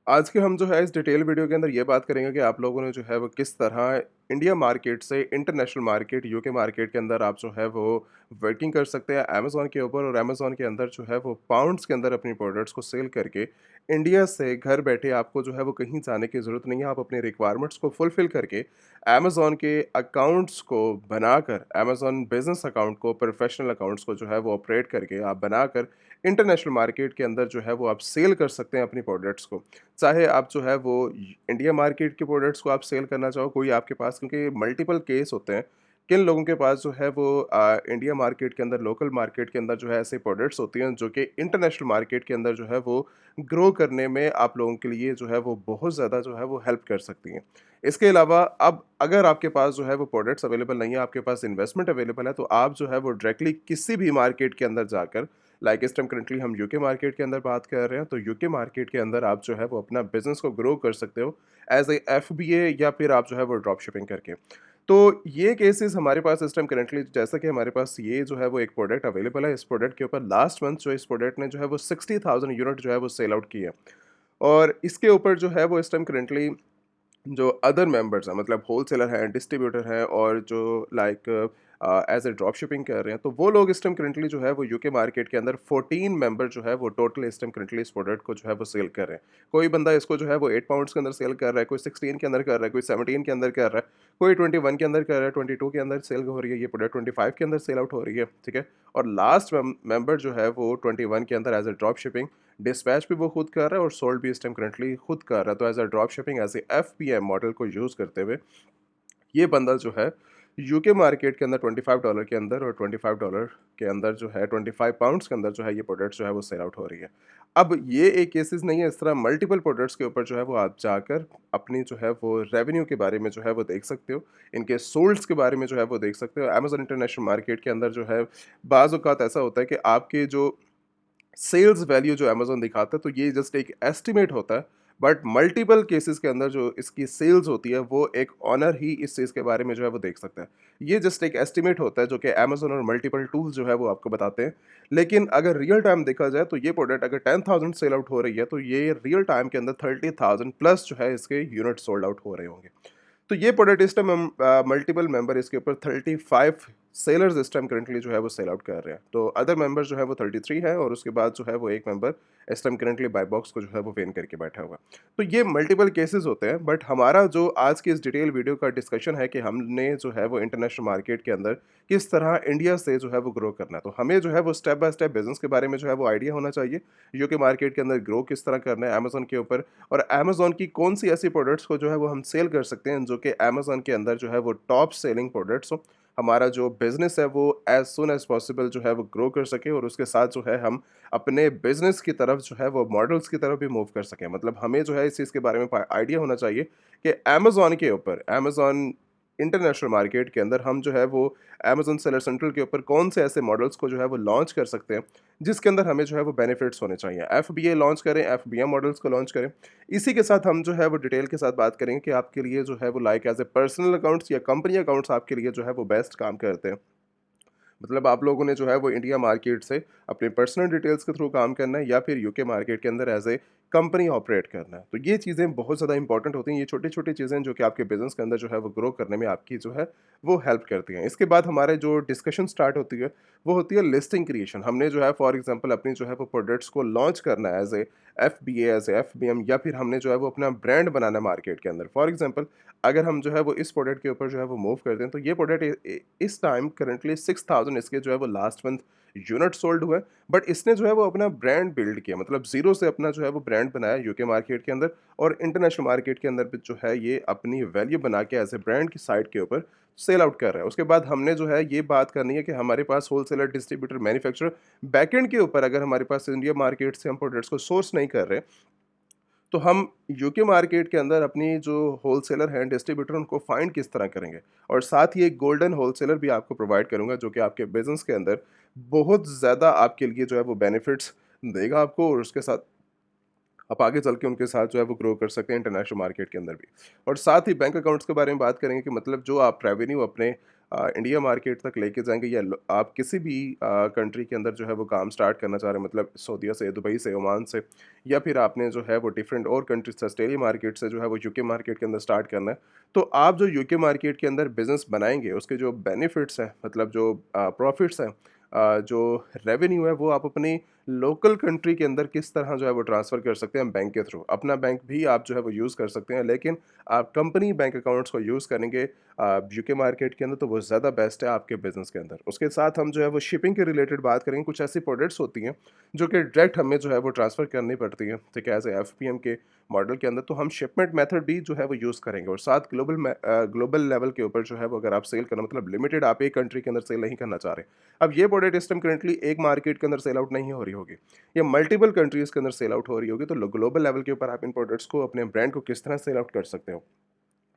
आज के हम जो है इस डिटेल वीडियो के अंदर ये बात करेंगे कि आप लोगों ने जो है वो किस तरह इंडिया मार्केट से इंटरनेशनल मार्केट यूके मार्केट के अंदर आप जो है वो वर्किंग कर सकते हैं अमेज़न के ऊपर और अमेज़न के अंदर जो है वो पाउंड्स के अंदर अपनी प्रोडक्ट्स को सेल करके इंडिया से घर बैठे आपको जो है वो कहीं जाने की ज़रूरत नहीं है। आप अपनी रिक्वायरमेंट्स को फुलफ़िल करके अमेज़न के अकाउंट्स को बनाकर अमेज़न बिज़नेस अकाउंट को प्रोफ़ेशनल अकाउंट्स को जो है वो ऑपरेट करके आप बनाकर इंटरनेशनल मार्केट के अंदर जो है वो आप सेल कर सकते हैं अपनी प्रोडक्ट्स को। चाहे आप जो है वो इंडिया मार्केट के प्रोडक्ट्स को आप सेल करना चाहो, कोई आपके पास क्योंकि मल्टीपल केस होते हैं, किन लोगों के पास जो है वो इंडिया मार्केट के अंदर, लोकल मार्केट के अंदर जो है ऐसे प्रोडक्ट्स होती हैं जो कि इंटरनेशनल मार्केट के अंदर जो है वो ग्रो करने में आप लोगों के लिए जो है वो बहुत ज़्यादा जो है वो हेल्प कर सकती हैं। इसके अलावा अब अगर आपके पास जो है वो प्रोडक्ट्स अवेलेबल नहीं है, आपके पास इन्वेस्टमेंट अवेलेबल है, तो आप जो है वो डायरेक्टली किसी भी मार्केट के अंदर जाकर लाइक इस टाइम करंटली हम यूके मार्केट के अंदर बात कर रहे हैं, तो यूके मार्केट के अंदर आप जो है वो अपना बिज़नेस को ग्रो कर सकते हो एज़ ए एफबीए या फिर आप जो है वो ड्रॉप शिपिंग करके। तो ये केसेस हमारे पास इस टाइम करंटली जैसा कि हमारे पास ये जो है वो एक प्रोडक्ट अवेलेबल है, इस प्रोडक्ट के ऊपर लास्ट मंथ जो इस प्रोडक्ट ने जो है वो 60,000 यूनिट जो है वो सेल आउट की है। और इसके ऊपर जो है वो इस टाइम करंटली जो अदर मेंबर्स हैं मतलब होलसेलर हैं, डिस्ट्रीब्यूटर हैं और जो like as a drop shipping कर रहे हैं, तो वो लोग इस टाइम करंटली जो है वो यूके मार्केट के अंदर 14 मेंबर जो है वो टोटल इस टाइम करंटली इस प्रोडक्ट को जो है वो सेल कर रहे हैं। कोई बंदा इसको जो है वो 8 पाउंड्स के अंदर सेल कर रहा है, कोई 16 के अंदर कर रहा है, कोई 17 के अंदर कर रहा है, कोई 21 के अंदर कर रहा है, 22 के अंदर सेल हो रही है, ये प्रोडक्ट 25 के अंदर सेल आउट हो रही है, ठीक है? और लास्ट मेंबर जो है वो 21 के अंदर as a drop shipping dispatch भी वो खुद कर रहा है और सोल्ड भी इस टाइम करंटली खुद कर रहा है। तो as a drop shipping as a FPM model को यूज़ करते हुए ये बंदा जो है यूके मार्केट के अंदर $25 के अंदर और $25 के अंदर जो है 25 पाउंड्स के अंदर जो है ये प्रोडक्ट्स जो है वो सेल आउट हो रही है। अब ये एक केसेस नहीं है, इस तरह मल्टीपल प्रोडक्ट्स के ऊपर जो है वो आप जाकर अपनी जो है वो रेवेन्यू के बारे में जो है वो देख सकते हो। इनके सोल्ड्स के बारे में जो है वो देख सकते हो। अमेज़न इंटरनेशनल मार्केट के अंदर जो है बाज़ औक़ात ऐसा होता है कि आपके जो सेल्स वैल्यू जो अमेज़न दिखाता है, तो ये जस्ट एक एस्टिमेट होता है, बट मल्टीपल केसेस के अंदर जो इसकी सेल्स होती है, वो एक ओनर ही इस चीज़ के बारे में जो है वो देख सकता है। ये जस्ट एक एस्टिमेट होता है जो कि अमेज़न और मल्टीपल टूल्स जो है वो आपको बताते हैं। लेकिन अगर रियल टाइम देखा जाए तो ये प्रोडक्ट अगर 10,000 सेल आउट हो रही है, तो ये रियल टाइम के अंदर 30,000 प्लस जो है इसके यूनिट सोल्ड आउट हो रहे होंगे। तो ये प्रोडक्ट इस टाइम हम मल्टीपल मेंबर इसके ऊपर 35 सेलर्स इस टाइम करंटली जो है वो सेल आउट कर रहे हैं। तो अदर मेंबर जो है वो 33 है और उसके बाद जो है वो एक मेंबर इस टाइम करंटली बाय बॉक्स को जो है वो वेन करके बैठा हुआ है। तो ये मल्टीपल केसेस होते हैं, बट हमारा जो आज की इस डिटेल वीडियो का डिस्कशन है कि हमने जो है वो इंटरनेशनल मार्केट के अंदर किस तरह इंडिया से जो है वो ग्रो करना है। तो हमें जो है वो स्टेप बाय स्टेप बिज़नेस के बारे में जो है वो आइडिया होना चाहिए। यूके मार्केट के अंदर ग्रो किस तरह करना है अमेज़न के ऊपर और अमेज़न की कौन-सी ऐसी प्रोडक्ट्स को जो है वो हम सेल कर सकते हैं जो कि अमेज़न के अंदर जो है वो टॉप सेलिंग प्रोडक्ट्स हो। हमारा जो बिज़नेस है वो एज़ सून एज़ पॉसिबल जो है वो ग्रो कर सके और उसके साथ जो है हम अपने बिज़नेस की तरफ जो है वो मॉडल्स की तरफ भी मूव कर सकें। मतलब हमें जो है इस चीज़ के बारे में पा आइडिया होना चाहिए कि अमेज़न के ऊपर अमेज़न इंटरनेशनल मार्केट के अंदर हम जो है वो अमेज़न सेलर सेंट्रल के ऊपर कौन से ऐसे मॉडल्स को जो है वो लॉन्च कर सकते हैं, जिसके अंदर हमें जो है वो बेनिफिट्स होने चाहिए। एफबीए लॉन्च करें, एफबीएम मॉडल्स को लॉन्च करें। इसी के साथ हम जो है वो डिटेल के साथ बात करेंगे कि आपके लिए जो है वो like as a personal accounts या कंपनी अकाउंट्स आपके लिए जो है वो बेस्ट काम करते हैं। मतलब आप लोगों ने जो है वो इंडिया मार्केट से अपने पर्सनल डिटेल्स के थ्रू काम करना है या फिर यूके मार्केट के अंदर एज ए कंपनी ऑपरेट करना है। तो ये चीज़ें बहुत ज़्यादा इंपॉर्टेंट होती हैं, ये छोटी-छोटी चीज़ें जो कि आपके बिज़नेस के अंदर जो है वो ग्रो करने में आपकी जो है वो हेल्प करती हैं। इसके बाद हमारे जो डिस्कशन स्टार्ट होती है, वो होती है लिस्टिंग क्रिएशन। हमने जो है फॉर एग्ज़ाम्पल अपनी जो है वो प्रोडक्ट्स को लॉन्च करना है as a FBA, as a FBM या फिर हमने जो है वो अपना ब्रांड बनाना है मार्केट के अंदर। फॉर एग्ज़ाम्पल अगर हम जो है वो इस प्रोडक्ट के ऊपर जो है वो मूव करते हैं, तो ये प्रोडक्ट इस टाइम करंटली 6000 इसके जो है वो लास्ट मंथ यूनिट सोल्ड हुए हैं। बट इसने जो है वो अपना ब्रांड बिल्ड किया, मतलब ज़ीरो से अपना जो है वो ब्रांड बनाया यूके मार्केट के अंदर और इंटरनेशनल मार्केट के अंदर भी जो है ये अपनी वैल्यू बना के एज़ ए ब्रांड की साइड के ऊपर सेल आउट कर रहा है। उसके बाद हमने जो है ये बात करनी है कि हमारे पास होलसेलर, डिस्ट्रीब्यूटर, मैन्युफैक्चरर बैकएंड के ऊपर अगर हमारे पास इंडिया मार्केट से हम प्रोडक्ट्स को सोर्स नहीं कर रहे, तो हम यूके मार्केट के अंदर अपनी जो होलसेलर हैं, डिस्ट्रीब्यूटर उनको फाइंड किस तरह करेंगे? और साथ ही एक गोल्डन होलसेलर भी आपको प्रोवाइड करूँगा जो कि आपके बिज़नेस के अंदर बहुत ज़्यादा आपके लिए जो है वो बेनिफिट्स देगा आपको और उसके साथ आप आगे चल के उनके साथ जो है वो ग्रो कर सकते हैं इंटरनेशनल मार्केट के अंदर भी। और साथ ही बैंक अकाउंट्स के बारे में बात करेंगे कि मतलब जो आप रेवेन्यू अपने इंडिया मार्केट तक लेके जाएँगे या लो आप किसी भी कंट्री के अंदर जो है वो काम स्टार्ट करना चाह रहे हैं मतलब सऊदीया से, दुबई से, ओमान से या फिर आपने जो है वो डिफरेंट और कंट्रीज़ से ऑस्ट्रेलिया मार्केट से जो है वो यूके मार्केट के अंदर स्टार्ट करना है। तो आप जो यूके मार्केट के अंदर बिज़नेस बनाएँगे उसके जो बेनिफिट्स हैं मतलब जो प्रॉफिट्स हैं जो रेवेन्यू है वो आप अपनी लोकल कंट्री के अंदर किस तरह जो है वो ट्रांसफ़र कर सकते हैं बैंक के थ्रू। अपना बैंक भी आप जो है वो यूज़ कर सकते हैं लेकिन आप कंपनी बैंक अकाउंट्स को यूज़ करेंगे यूके मार्केट के अंदर तो वो ज़्यादा बेस्ट है आपके बिज़नेस के अंदर। उसके साथ हम जो है वो शिपिंग के रिलेटेड बात करेंगे, कुछ ऐसी प्रोडक्ट्स होती हैं जो कि डायरेक्ट हमें जो है वो ट्रांसफ़र करनी पड़ती हैं, ठीक है? एज़ ए एफपीएम के मॉडल के अंदर तो हम शिपमेंट मेथड भी जो है वो यूज़ करेंगे और साथ ग्लोबल लेवल के ऊपर जो है वो अगर आप सेल करना मतलब लिमिटेड आप एक कंट्री के अंदर सेल नहीं करना चाह रहे। अब ये प्रोडक्ट इस टाइम करंटली एक मार्केट के अंदर सेल आउट नहीं हो रही होगी, ये मल्टीपल कंट्रीज़ के अंदर सेल आउट हो रही होगी, तो ग्लोबल लेवल के ऊपर आप इन प्रोडक्ट्स को अपने ब्रांड को किस तरह सेल आउट कर सकते हो।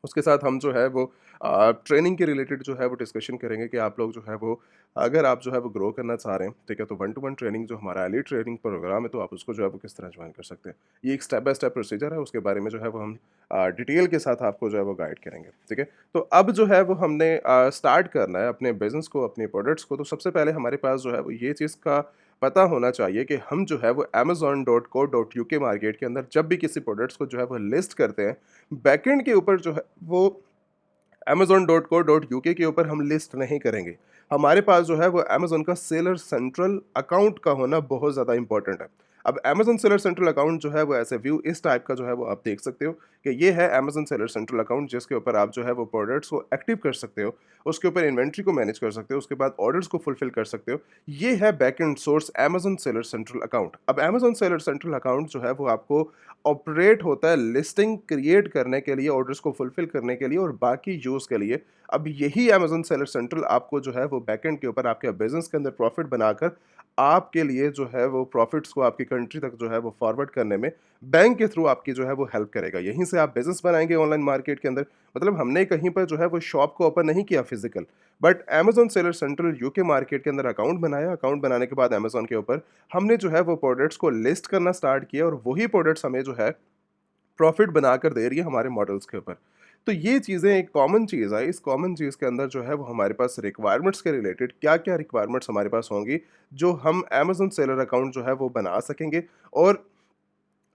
उसके साथ हम जो है वो ट्रेनिंग के रिलेटेड जो है वो डिस्कशन करेंगे कि आप लोग जो है वो अगर आप जो है वो ग्रो करना चाह रहे हैं, ठीक है? तो वन टू वन ट्रेनिंग जो हमारा एलीट ट्रेनिंग प्रोग्राम है, तो आप उसको जो है वो किस तरह जॉइन कर सकते हैं। ये एक स्टेप बाय स्टेप प्रोसीजर है, उसके बारे में जो है वो हम डिटेल के साथ आपको जो है वो गाइड करेंगे, ठीक है? तो अब जो है वो हमने स्टार्ट करना है अपने बिज़नेस को, अपने प्रोडक्ट्स को, तो सबसे पहले हमारे पास जो है वो ये चीज़ का पता होना चाहिए कि हम जो है वो amazon.co.uk मार्केट के अंदर जब भी किसी प्रोडक्ट्स को जो है वो लिस्ट करते हैं, बैकएंड के ऊपर जो है वो amazon.co.uk के ऊपर हम लिस्ट नहीं करेंगे। हमारे पास जो है वो अमेज़न का सेलर सेंट्रल अकाउंट का होना बहुत ज़्यादा इम्पोर्टेंट है। अब अमेज़न सेलर सेंट्रल अकाउंट जो है वो ऐसे व्यू इस टाइप का जो है वो आप देख सकते हो कि ये है अमेज़न सेलर सेंट्रल अकाउंट जिसके ऊपर आप जो है वो प्रोडक्ट्स को एक्टिव कर सकते हो, उसके ऊपर इन्वेंट्री को मैनेज कर सकते हो, उसके बाद ऑर्डर्स को फुलफ़िल कर सकते हो। ये है backend source Amazon seller central account. अब अमेज़न सेलर सेंट्रल अकाउंट जो है वो आपको ऑपरेट होता है लिस्टिंग क्रिएट करने के लिए, ऑर्डर्स को फुलफ़िल करने के लिए और बाकी यूज़ के लिए। अब यही अमेज़न सेलर सेंट्रल आपको जो है वो बैकएंड के ऊपर आपके बिज़नेस के अंदर प्रॉफ़िट बनाकर आपके लिए जो है वो प्रॉफ़िट्स को आपकी कंट्री तक जो है वो फॉरवर्ड करने में बैंक के थ्रू आपकी जो है वो हेल्प करेगा। यहीं से आप बिज़नेस बनाएँगे ऑनलाइन मार्केट के अंदर। मतलब हमने कहीं पर जो है वो शॉप को ओपन नहीं किया physical, but Amazon seller central UK market के अंदर अकाउंट बनाया, अकाउंट बनाने के बाद अमेज़न के ऊपर हमने जो है वो प्रोडक्ट्स को लिस्ट करना स्टार्ट किया और वही प्रोडक्ट्स हमें जो है प्रॉफ़िट बनाकर दे रही है हमारे मॉडल्स के ऊपर। तो ये चीज़ें एक कॉमन चीज़ है, इस कॉमन चीज़ के अंदर जो है वो हमारे पास रिक्वायरमेंट्स के रिलेटेड क्या-क्या रिक्वायरमेंट्स हमारे पास होंगी, जो हम अमेज़न सेलर अकाउंट जो है वो बना सकेंगे और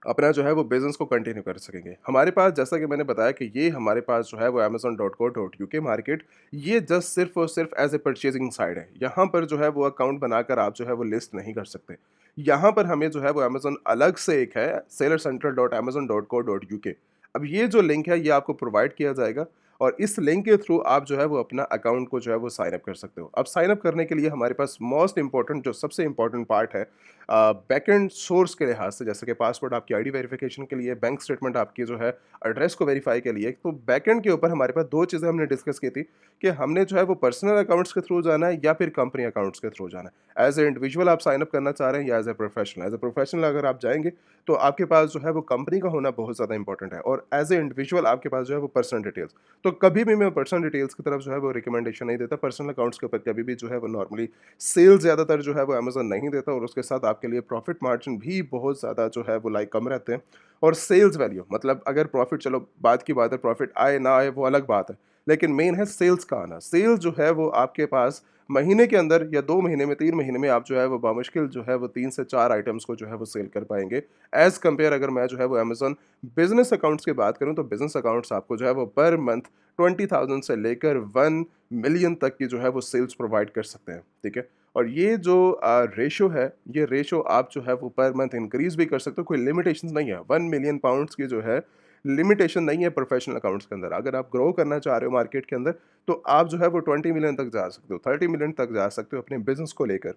अपना जो है वो बिज़नेस को कंटिन्यू कर सकेंगे। हमारे पास जैसा कि मैंने बताया कि ये हमारे पास जो है वो amazon.co.uk मार्केट ये जस्ट सिर्फ़ और सिर्फ़ एज़ ए परचेज़िंग साइट है। यहाँ पर जो है वो अकाउंट बनाकर आप जो है वो लिस्ट नहीं कर सकते। यहाँ पर हमें जो है वो अमेज़न अलग से एक है sellercentral.amazon.co.uk। अब ये जो लिंक है ये आपको प्रोवाइड किया जाएगा और इस लिंक के थ्रू आप जो है वो अपना अकाउंट को जो है वो साइन अप कर सकते हो। अब साइन अप करने के लिए हमारे पास मोस्ट इम्पोर्टेंट जो सबसे इम्पोर्टेंट पार्ट है बैकएंड सोर्स के लिहाज से जैसे कि पासवर्ड आपकी आईडी वेरिफिकेशन के लिए, बैंक स्टेटमेंट आपकी जो है एड्रेस को वेरीफाई के लिए, तो बैकएंड के ऊपर हमारे पास 2 चीज़ें हमने डिस्कस की थी कि हमने जो है वो पर्सनल अकाउंट्स के थ्रू जाना है या फिर कंपनी अकाउंट्स के थ्रू जाना है। एज़ ए इंडिविजुअल आप साइन अप करना चाह रहे हैं या एज़ ए प्रोफेशनल अगर आप जाएँगे, तो आपके पास जो है वो कंपनी का होना बहुत ज़्यादा इंपॉर्टेंट है और एज़ ए इंडिविजुअल आपके पास जो है वो पर्सनल डिटेल्स। तो कभी भी मैं पर्सनल डिटेल्स की तरफ जो है वो रिकमेंडेशन नहीं देता। पर्सनल अकाउंट्स के ऊपर कभी भी जो है वो नॉर्मली सेल ज़्यादातर जो है वो अमेज़न नहीं देता और उसके साथ आपके लिए प्रॉफ़िट मार्जिन भी बहुत ज़्यादा जो है वो लाइक कम रहते हैं और सेल्स वैल्यू मतलब अगर प्रॉफ़िट चलो बाद की बात है प्रॉफ़िट आए ना आए वो अलग बात है। लेकिन मेन है सेल्स का आना। सेल्स जो है वो आपके पास महीने के अंदर या 2 महीने में 3 महीने में आप जो है वो बामुश्किल जो है वो 3 से 4 आइटम्स को जो है वो सेल कर पाएँगे। एज़ कंपेयर अगर मैं जो है वो अमेज़न बिज़नेस अकाउंट्स की बात करूँ तो बिज़नेस अकाउंट्स आपको जो है वो पर मंथ 20,000 से लेकर 1 मिलियन तक की जो है वो सेल्स प्रोवाइड कर सकते हैं, ठीक है? और ये जो रेशो है, ये रेशो आप जो है वो पर मंथ इंक्रीज़ भी कर सकते हो, कोई लिमिटेशंस नहीं है। 1 मिलियन पाउंड्स की जो है लिमिटेशन नहीं है प्रोफेशनल अकाउंट्स के अंदर। अगर आप ग्रो करना चाह रहे हो मार्केट के अंदर, तो आप जो है वो 20 मिलियन तक जा सकते हो, 30 मिलियन तक जा सकते हो अपने बिज़नेस को लेकर।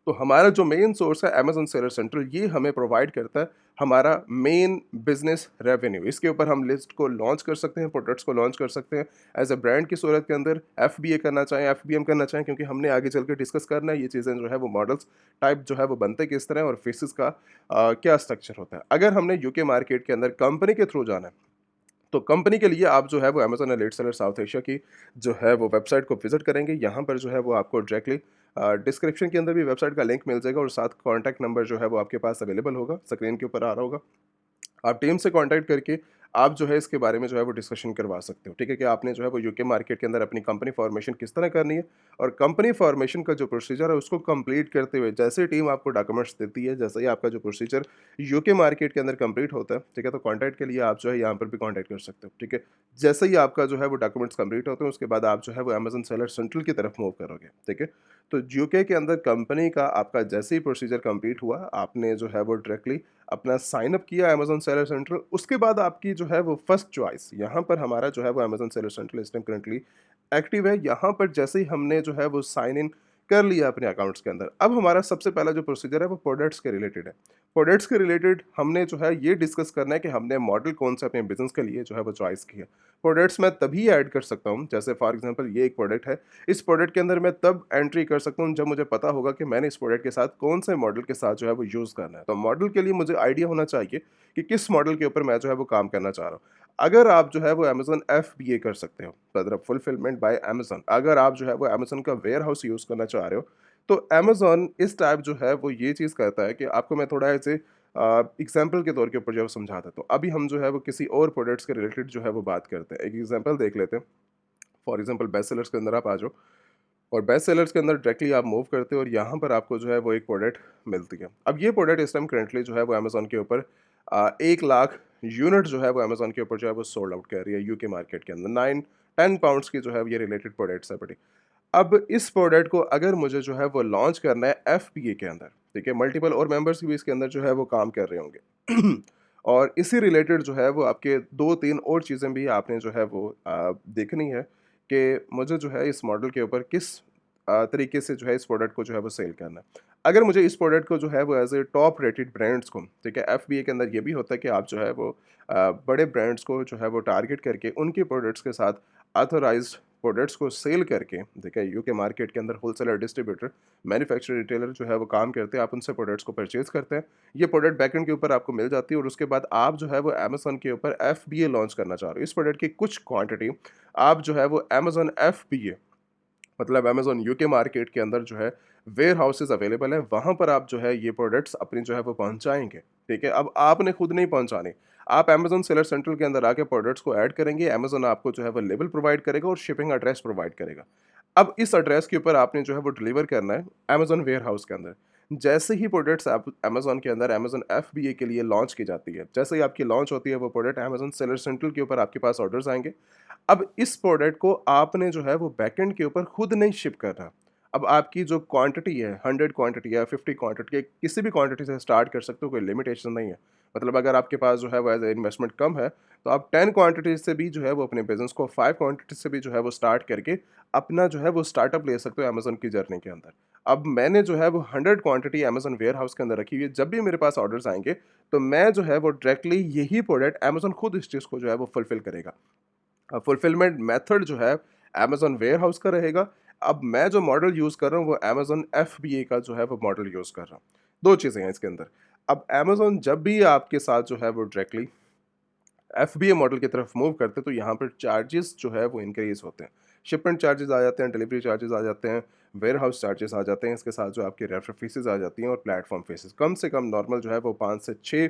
तो हमारा जो मेन सोर्स है अमेज़न सेलर सेंट्रल ये हमें प्रोवाइड करता है हमारा मेन बिज़नेस रेवेन्यू। इसके ऊपर हम लिस्ट को लॉन्च कर सकते हैं, प्रोडक्ट्स को लॉन्च कर सकते हैं एज़ अ ब्रांड की सूरत के अंदर एफबीए करना चाहें, एफबीएम करना चाहें क्योंकि हमने आगे चल के डिस्कस करना है ये चीज़ें जो है वो मॉडल्स टाइप जो है वो बनते किस तरह हैं और फेसेस का क्या स्ट्रक्चर होता है। अगर हमने यूके मार्केट के अंदर कंपनी के थ्रू जाना है तो कंपनी के लिए आप जो है वो Amazon elite seller south Asia की जो है वो वेबसाइट को विज़िट करेंगे। यहाँ पर जो है वो आपको डायरेक्टली डिस्क्रिप्शन के अंदर भी वेबसाइट का लिंक मिल जाएगा और साथ कॉन्टैक्ट नंबर जो है वो आपके पास अवेलेबल होगा, स्क्रीन के ऊपर आ रहा होगा। आप टीम से कांटेक्ट करके आप जो है इसके बारे में जो है वो डिस्कशन करवा सकते हो, ठीक है? कि आपने जो है वो यूके मार्केट के अंदर अपनी कंपनी फॉर्मेशन किस तरह करनी है और कंपनी फॉर्मेशन का जो प्रोसीजर है उसको कंप्लीट करते हुए जैसे टीम आपको डॉक्यूमेंट्स देती है, जैसे ही आपका जो प्रोसीजर यूके मार्केट के अंदर कंप्लीट होता है, ठीक है? तो कॉन्टैक्ट के लिए आप जो है यहाँ पर भी कॉन्टैक्ट कर सकते हो, ठीक है? जैसे ही आपका जो है वो डॉक्यूमेंट्स कंप्लीट होते हैं, उसके बाद आप जो है वो अमेज़न सेलर सेंट्रल की तरफ मूव करोगे, ठीक है? तो यूके के अंदर कंपनी का आपका जैसे ही प्रोसीजर कंप्लीट हुआ, आपने जो है वो डायरेक्टली अपना साइन अप किया अमेज़न सेलर सेंट्रल, उसके बाद आपकी जो है वो फर्स्ट चॉइस यहाँ पर हमारा जो है वो अमेज़न सेलर सेंट्रल इस टाइम करंटली एक्टिव है। यहाँ पर जैसे ही हमने जो है वो साइन इन कर लिया अपने अकाउंट्स के अंदर, अब हमारा सबसे पहला जो प्रोसीजर है वो प्रोडक्ट्स के रिलेटेड है। प्रोडक्ट्स के रिलेटेड हमने जो है ये डिस्कस करना है कि हमने मॉडल कौन सा अपने बिज़नेस के लिए जो है वो चॉइस किया। प्रोडक्ट्स मैं तभी ऐड कर सकता हूँ, जैसे फॉर एग्ज़ाम्पल ये एक प्रोडक्ट है, इस प्रोडक्ट के अंदर मैं तब एंट्री कर सकता हूँ जब मुझे पता होगा कि मैंने इस प्रोडक्ट के साथ कौन से मॉडल के साथ जो है वो यूज़ करना है। तो मॉडल के लिए मुझे आइडिया होना चाहिए कि किस मॉडल के ऊपर मैं जो है वो काम करना चाह रहा हूँ। अगर आप जो है वो अमेज़न एफबीए कर सकते हो, मतलब फुलफिलमेंट बाय अमेज़न। अगर आप जो है वो अमेज़न का वेयरहाउस यूज़ करना चाह रहे हो, तो अमेज़न इस टाइप जो है वो ये चीज़ करता है कि आपको मैं थोड़ा ऐसे एग्ज़ाम्पल के तौर के ऊपर जो है वो समझा देता हूँ। अभी हम जो है वो किसी और प्रोडक्ट्स के रिलेटेड जो है वो बात करते हैं। एक एग्ज़ाम्पल देख लेते हैं। फॉर एग्ज़ाम्पल बेस्ट सेलर्स के अंदर आप आ जाओ और बेस्ट सेलर्स के अंदर डायरेक्टली आप मूव करते हो और यहाँ पर आपको जो है वो एक प्रोडक्ट मिलती है। अब ये प्रोडक्ट इस टाइम करंटली जो है वो अमेज़न के ऊपर 1 लाख यूनिट जो है वो अमेज़न के ऊपर जो है वो सोल्ड आउट कर रही है यूके मार्केट के अंदर। 9-10 पाउंड्स की जो है ये रिलेटेड प्रोडक्ट्स है बड़ी। अब इस प्रोडक्ट को अगर मुझे जो है वो लॉन्च करना है एफपीए के अंदर, ठीक है? मल्टीपल और मेंबर्स भी इसके अंदर जो है वो काम कर रहे होंगे। और इसी रिलेटेड जो है वो आपके 2-3 और चीज़ें भी आपने जो है वो देखनी है कि मुझे जो है इस मॉडल के ऊपर किस तरीके से जो है इस प्रोडक्ट को जो है वो सेल करना है। अगर मुझे इस प्रोडक्ट को जो है वो as a top rated brands को, ठीक है? एफबीए के अंदर ये भी होता है कि आप जो है वो बड़े ब्रांड्स को जो है वो टारगेट करके उनके प्रोडक्ट्स के साथ ऑथराइज्ड प्रोडक्ट्स को सेल करके, ठीक है? यूके मार्केट के अंदर होलसेलर, डिस्ट्रीब्यूटर, मैन्युफैक्चरर, रिटेलर जो है वो काम करते हैं, आप उनसे प्रोडक्ट्स को परचेज़ करते हैं। ये प्रोडक्ट बैकएंड के ऊपर आपको मिल जाती है और उसके बाद आप जो है वो अमेज़न के ऊपर एफबीए लॉन्च करना चाह रहे हो। इस प्रोडक्ट की कुछ क्वांटिटी आप जो है वो अमेज़न एफबीए, मतलब अमेज़न यूके मार्केट के अंदर जो है वेयर हाउसेज़ अवेलेबल हैं, वहाँ पर आप जो है ये प्रोडक्ट्स अपनी जो है वो पहुँचाएँगे, ठीक है? अब आपने खुद नहीं पहुँचाने, आप अमेज़न सेलर सेंट्रल के अंदर आके प्रोडक्ट्स को ऐड करेंगे, अमेज़न आपको जो है वो लेबल प्रोवाइड करेगा और शिपिंग एड्रेस प्रोवाइड करेगा। अब इस एड्रेस के ऊपर आपने जो है वो डिलीवर करना है अमेज़न वेयर हाउस के अंदर। जैसे ही प्रोडक्ट्स आप अमेज़न के अंदर अमेज़न एफबीए के लिए लॉन्च की जाती है, जैसे ही आपकी लॉन्च होती है वो प्रोडक्ट अमेज़न सेलर सेंट्रल के ऊपर आपके पास ऑर्डर्स आएँगे। अब इस प्रोडक्ट को आपने जो है वो बैकएंड के ऊपर खुद नहीं शिप करना। अब आपकी जो क्वांटिटी है, 100 क्वांटिटी है, 50 क्वांटिटी है, किसी भी क्वांटिटी से स्टार्ट कर सकते हो, कोई लिमिटेशन नहीं है। मतलब अगर आपके पास जो है वो एज़ अ इन्वेस्टमेंट कम है, तो आप 10 क्वांटिटी से भी जो है वो अपने बिज़नेस को 5 क्वांटिटी से भी जो है वो स्टार्ट करके अपना जो है वो स्टार्टअप ले सकते हो अमेज़न की जर्नी के अंदर। अब मैंने जो है वो 100 क्वांटिटी अमेज़न वेयरहाउस के अंदर रखी हुई है, जब भी मेरे पास ऑर्डर्स आएँगे, तो मैं जो है वो डायरेक्टली यही प्रोडक्ट अमेज़न खुद इस चीज़ को जो है वो फुलफ़िल करेगा। फुलफिलमेंट मेथड जो है अमेज़न वेयरहाउस का रहेगा। अब मैं जो मॉडल यूज़ कर रहा हूँ वो अमेज़न एफबीए का जो है वो मॉडल यूज़ कर रहा हूँ। 2 चीज़ें हैं इसके अंदर। अब अमेज़न जब भी आपके साथ जो है वो डायरेक्टली एफबीए मॉडल की तरफ मूव करते हैं तो यहाँ पर चार्जेस जो है वो इंक्रीज़ होते हैं। शिपमेंट चार्जेस आ जाते हैं, डिलीवरी चार्जेस आ जाते हैं, वेयरहाउस चार्जेस आ जाते हैं, इसके साथ जो आपकी रेफर फीसेज़ आ जाती हैं और प्लेटफ़ॉर्म फीसेज़। कम से कम नॉर्मल जो है वो 5 से 6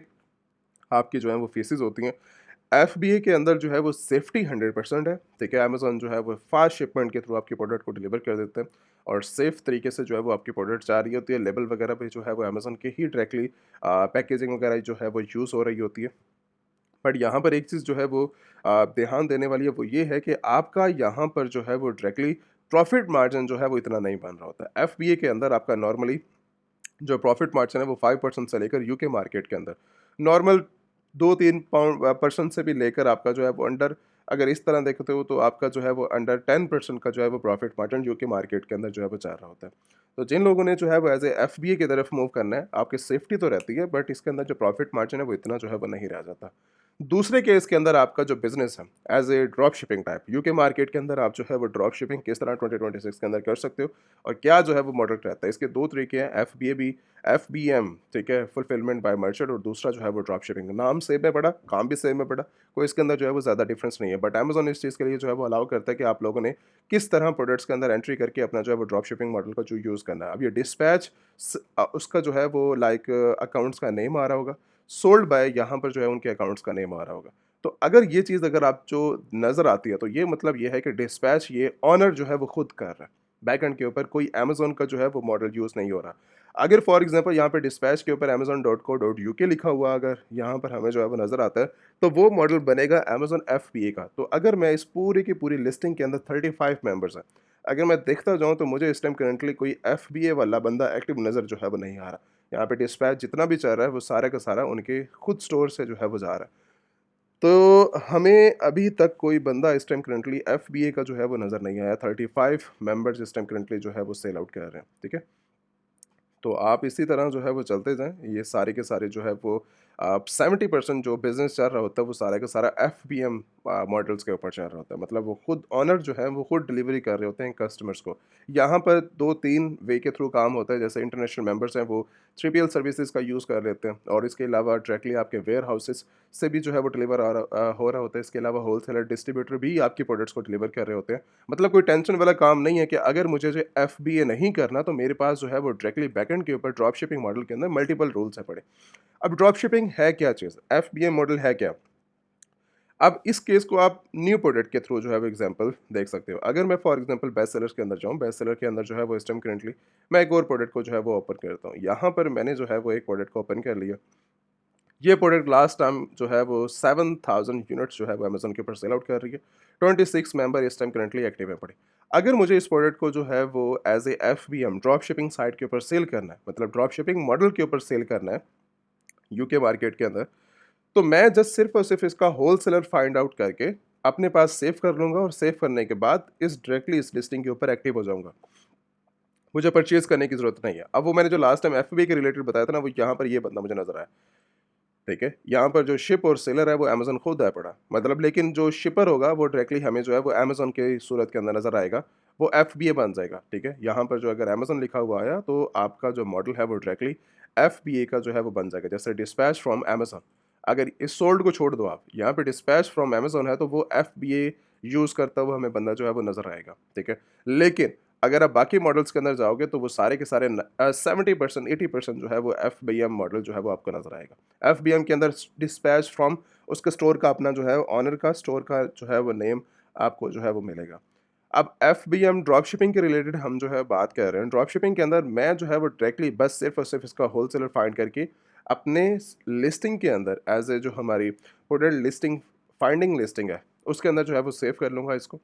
आपकी जो है वो फीसेज़ होती हैं। एफबीए के अंदर जो है वो सेफ्टी 100% है, ठीक है? अमेज़न जो है वो फास्ट शिपमेंट के थ्रू आपके प्रोडक्ट को डिलीवर कर देते हैं और सेफ़ तरीके से जो है वो आपकी प्रोडक्ट जा रही होती है। लेबल वगैरह भी जो है वो अमेज़न के ही डायरेक्टली पैकेजिंग वगैरह जो है वो यूज़ हो रही होती है। बट यहाँ पर एक चीज़ जो है वो ध्यान देने वाली है वो ये है कि आपका यहाँ पर जो है वो डायरेक्टली प्रॉफ़िट मार्जिन जो है वो इतना नहीं बन रहा होता है। एफबीए के अंदर आपका नॉर्मली जो प्रॉफ़िट मार्जिन है वो 5% से लेकर यूके मार्केट के अंदर नॉर्मल 2-3 परसेंट से भी लेकर आपका जो है वो अंडर, अगर इस तरह देखते हो तो आपका जो है वो अंडर 10% का जो है वो प्रॉफ़िट मार्जिन यूके मार्केट के अंदर जो है वो चल रहा होता है। तो जिन लोगों ने जो है वो एज़ ए एफबीए की तरफ मूव करना है, आपकी सेफ्टी तो रहती है बट इसके अंदर जो प्रॉफ़िट मार्जिन है वो इतना जो है वो नहीं रह जाता। दूसरे केस के अंदर आपका जो बिज़नेस है as a drop shipping type, UK market के अंदर आप जो है वो ड्रॉप शिपिंग किस तरह 2026 के अंदर कर सकते हो और क्या जो है वो मॉडल रहता है। इसके 2 तरीके हैं, एफबीए भी, एफबीएम, ठीक है? फुलफिलमेंट बाय मर्चेंट और दूसरा जो है वो ड्रॉप शिपिंग। नाम सेम है बड़ा, काम भी सेम है बड़ा, कोई इसके अंदर जो है वो ज़्यादा डिफरेंस नहीं है। बट अमेज़न इस चीज़ के लिए जो है वो अलाउ करता है कि आप लोगों ने किस तरह प्रोडक्ट्स के अंदर एंट्री करके अपना जो है वो ड्रॉप शिपिंग मॉडल का जो यूज़ करना है। अब ये डिस्पैच उसका जो है वो लाइक अकाउंट्स का नेम आ रहा होगा। सोल्ड बाय यहाँ पर जो है उनके अकाउंट्स का नेम आ रहा होगा। तो अगर ये चीज़ अगर आप जो नज़र आती है तो ये मतलब ये है कि डिस्पैच ये ओनर जो है वो खुद कर रहा है। बैकएंड के ऊपर कोई अमेज़न का जो है वो मॉडल यूज़ नहीं हो रहा। अगर फॉर एग्ज़ाम्पल यहाँ पे डिस्पैच के ऊपर amazon.co.uk लिखा हुआ अगर यहाँ पर हमें जो है वो नज़र आता है, तो वो मॉडल बनेगा अमेज़न एफबीए का। तो अगर मैं इस पूरी की पूरी लिस्टिंग के अंदर 35 मेंबर्स हैं, अगर मैं देखता जाऊँ तो मुझे इस टाइम करंटली कोई एफबीए वाला बंदा एक्टिव नज़र जो है वो नहीं आ रहा। यहाँ पे डिस्पैच जितना भी चल रहा है वो सारा का सारा उनके खुद स्टोर से जो है वो जा रहा है। तो हमें अभी तक कोई बंदा इस टाइम करंटली एफबीए का जो है वो नज़र नहीं आया। 35 मेंबर्स इस टाइम करंटली जो है वो सेल आउट कर रहे हैं, ठीक है? तो आप इसी तरह जो है वो चलते जाएँ, ये सारे के सारे जो है वो 70% जो बिज़नेस चल रहा होता है वो सारा का सारा एफबीएम मॉडल्स के ऊपर चल रहा होता है। मतलब वो खुद ओनर जो है वो खुद डिलीवरी कर रहे होते हैं कस्टमर्स को। यहाँ पर 2-3 वे के थ्रू काम होता है, जैसे इंटरनेशनल मेंबर्स हैं वो 3PL सर्विसेज़ का यूज़ कर लेते हैं और इसके अलावा डायरेक्टली आपके वेयर हाउसेस से भी जो है वो डिलीवर हो रहा होता है। इसके अलावा होलसेलर डिस्ट्रीब्यूटर भी आपकी प्रोडक्ट्स को डिलीवर कर रहे होते हैं। मतलब कोई टेंशन वाला काम नहीं है कि अगर मुझे जो एफबीए नहीं करना तो मेरे पास जो है वो डायरेक्टली बैकएंड के ऊपर ड्रॉप शिपिंग मॉडल के अंदर मल्टीपल रूल्स हैं पड़े। अब ड्रॉप शिपिंग है क्या चीज़? एफबीए मॉडल है क्या? अब इस केस को आप न्यू प्रोडक्ट के थ्रू जो है वो एग्जांपल देख सकते हो। अगर मैं फॉर एग्जांपल बेस्ट सेलर्स के अंदर जाऊँ, बेस्ट सेलर के अंदर जो है वो इस टाइम करंटली मैं एक और प्रोडक्ट को जो है वो ओपन करता हूँ। यहाँ पर मैंने जो है वो एक प्रोडक्ट को ओपन कर लिया। ये प्रोडक्ट लास्ट टाइम जो है वो 7000 यूनिट्स जो है वो अमेज़न के ऊपर सेल आउट कर रही है। 26 मेंबर इस टाइम करंटली एक्टिव है पड़े। अगर मुझे इस प्रोडक्ट को जो है वो as a FBM drop shipping site के ऊपर सेल करना है, मतलब ड्रॉप शिपिंग मॉडल के ऊपर सेल करना है यूके मार्केट के अंदर, तो मैं जस्ट सिर्फ़ और सिर्फ़ इसका होलसेलर फाइंड आउट करके अपने पास सेव कर लूँगा और सेव करने के बाद इस लिस्टिंग के ऊपर एक्टिव हो जाऊँगा। मुझे परचेज़ करने की ज़रूरत नहीं है। अब वो मैंने जो लास्ट टाइम एफबीए के रिलेटेड बताया था ना, वो यहाँ पर ये बंदा मुझे नज़र आया। ठीक है? यहाँ पर जो शिप और सेलर है वो अमेज़न खुद है पड़ा। मतलब लेकिन जो शिपर होगा वो डायरेक्टली हमें जो है वो अमेज़न की सूरत के अंदर नज़र आएगा। वो एफबीए बन जाएगा, ठीक है? यहाँ पर जो अगर अमेज़न लिखा हुआ आया तो आपका जो मॉडल है वो डायरेक्टली एफबीए का जो है वो बन जाएगा। जैसे डिस्पैच फ्रॉम अमेज़न, अगर इस सोल्ड को छोड़ दो आप, यहाँ पे डिस्पैच फ्रॉम अमेज़न है तो वो एफबीए यूज़ करता हुआ हमें बंदा जो है वो नज़र आएगा, ठीक है? लेकिन अगर आप बाकी मॉडल्स के अंदर जाओगे तो वो सारे के सारे 70% 80% जो है वो एफबीएम मॉडल जो है वो आपको नज़र आएगा। एफबीएम के अंदर डिस्पैच फ्रॉम उसके स्टोर का अपना जो है ओनर का स्टोर का जो है वो नेम आपको जो है वो मिलेगा। अब एफबीएम ड्रॉप शिपिंग के रिलेटेड हम जो है बात कर रहे हैं। ड्रॉप शिपिंग के अंदर मैं जो है वो डायरेक्टली बस सिर्फ़ और सिर्फ़ इसका होलसेलर फाइंड करके अपने लिस्टिंग के अंदर एज़ ए जो हमारी प्रोडक्ट लिस्टिंग फाइंडिंग लिस्टिंग है, उसके अंदर जो है वो सेव कर लूँगा इसको।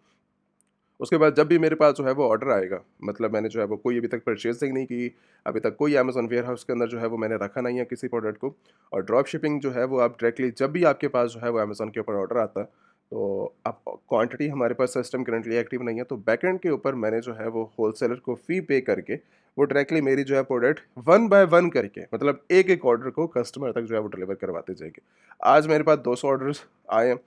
उसके बाद जब भी मेरे पास जो है वो ऑर्डर आएगा, मतलब मैंने जो है वो कोई अभी तक परचेज़िंग नहीं की, अभी तक कोई अमेज़न वेयरहाउस के अंदर जो है वो मैंने रखा नहीं है किसी प्रोडक्ट को, और ड्रॉप शिपिंग जो है वो आप डायरेक्टली जब भी आपके पास जो है वो अमेज़न के ऊपर ऑर्डर आता है, तो अब क्वांटिटी हमारे पास सिस्टम करंटली एक्टिव नहीं है, तो बैकएंड के ऊपर मैंने जो है वो होलसेलर को फ़ी पे करके वो डायरेक्टली मेरी जो है प्रोडक्ट वन बाय वन करके, मतलब एक-एक ऑर्डर को कस्टमर तक जो है वो डिलीवर करवाते जाएँगे। आज मेरे पास 200 ऑर्डर्स आए हैं,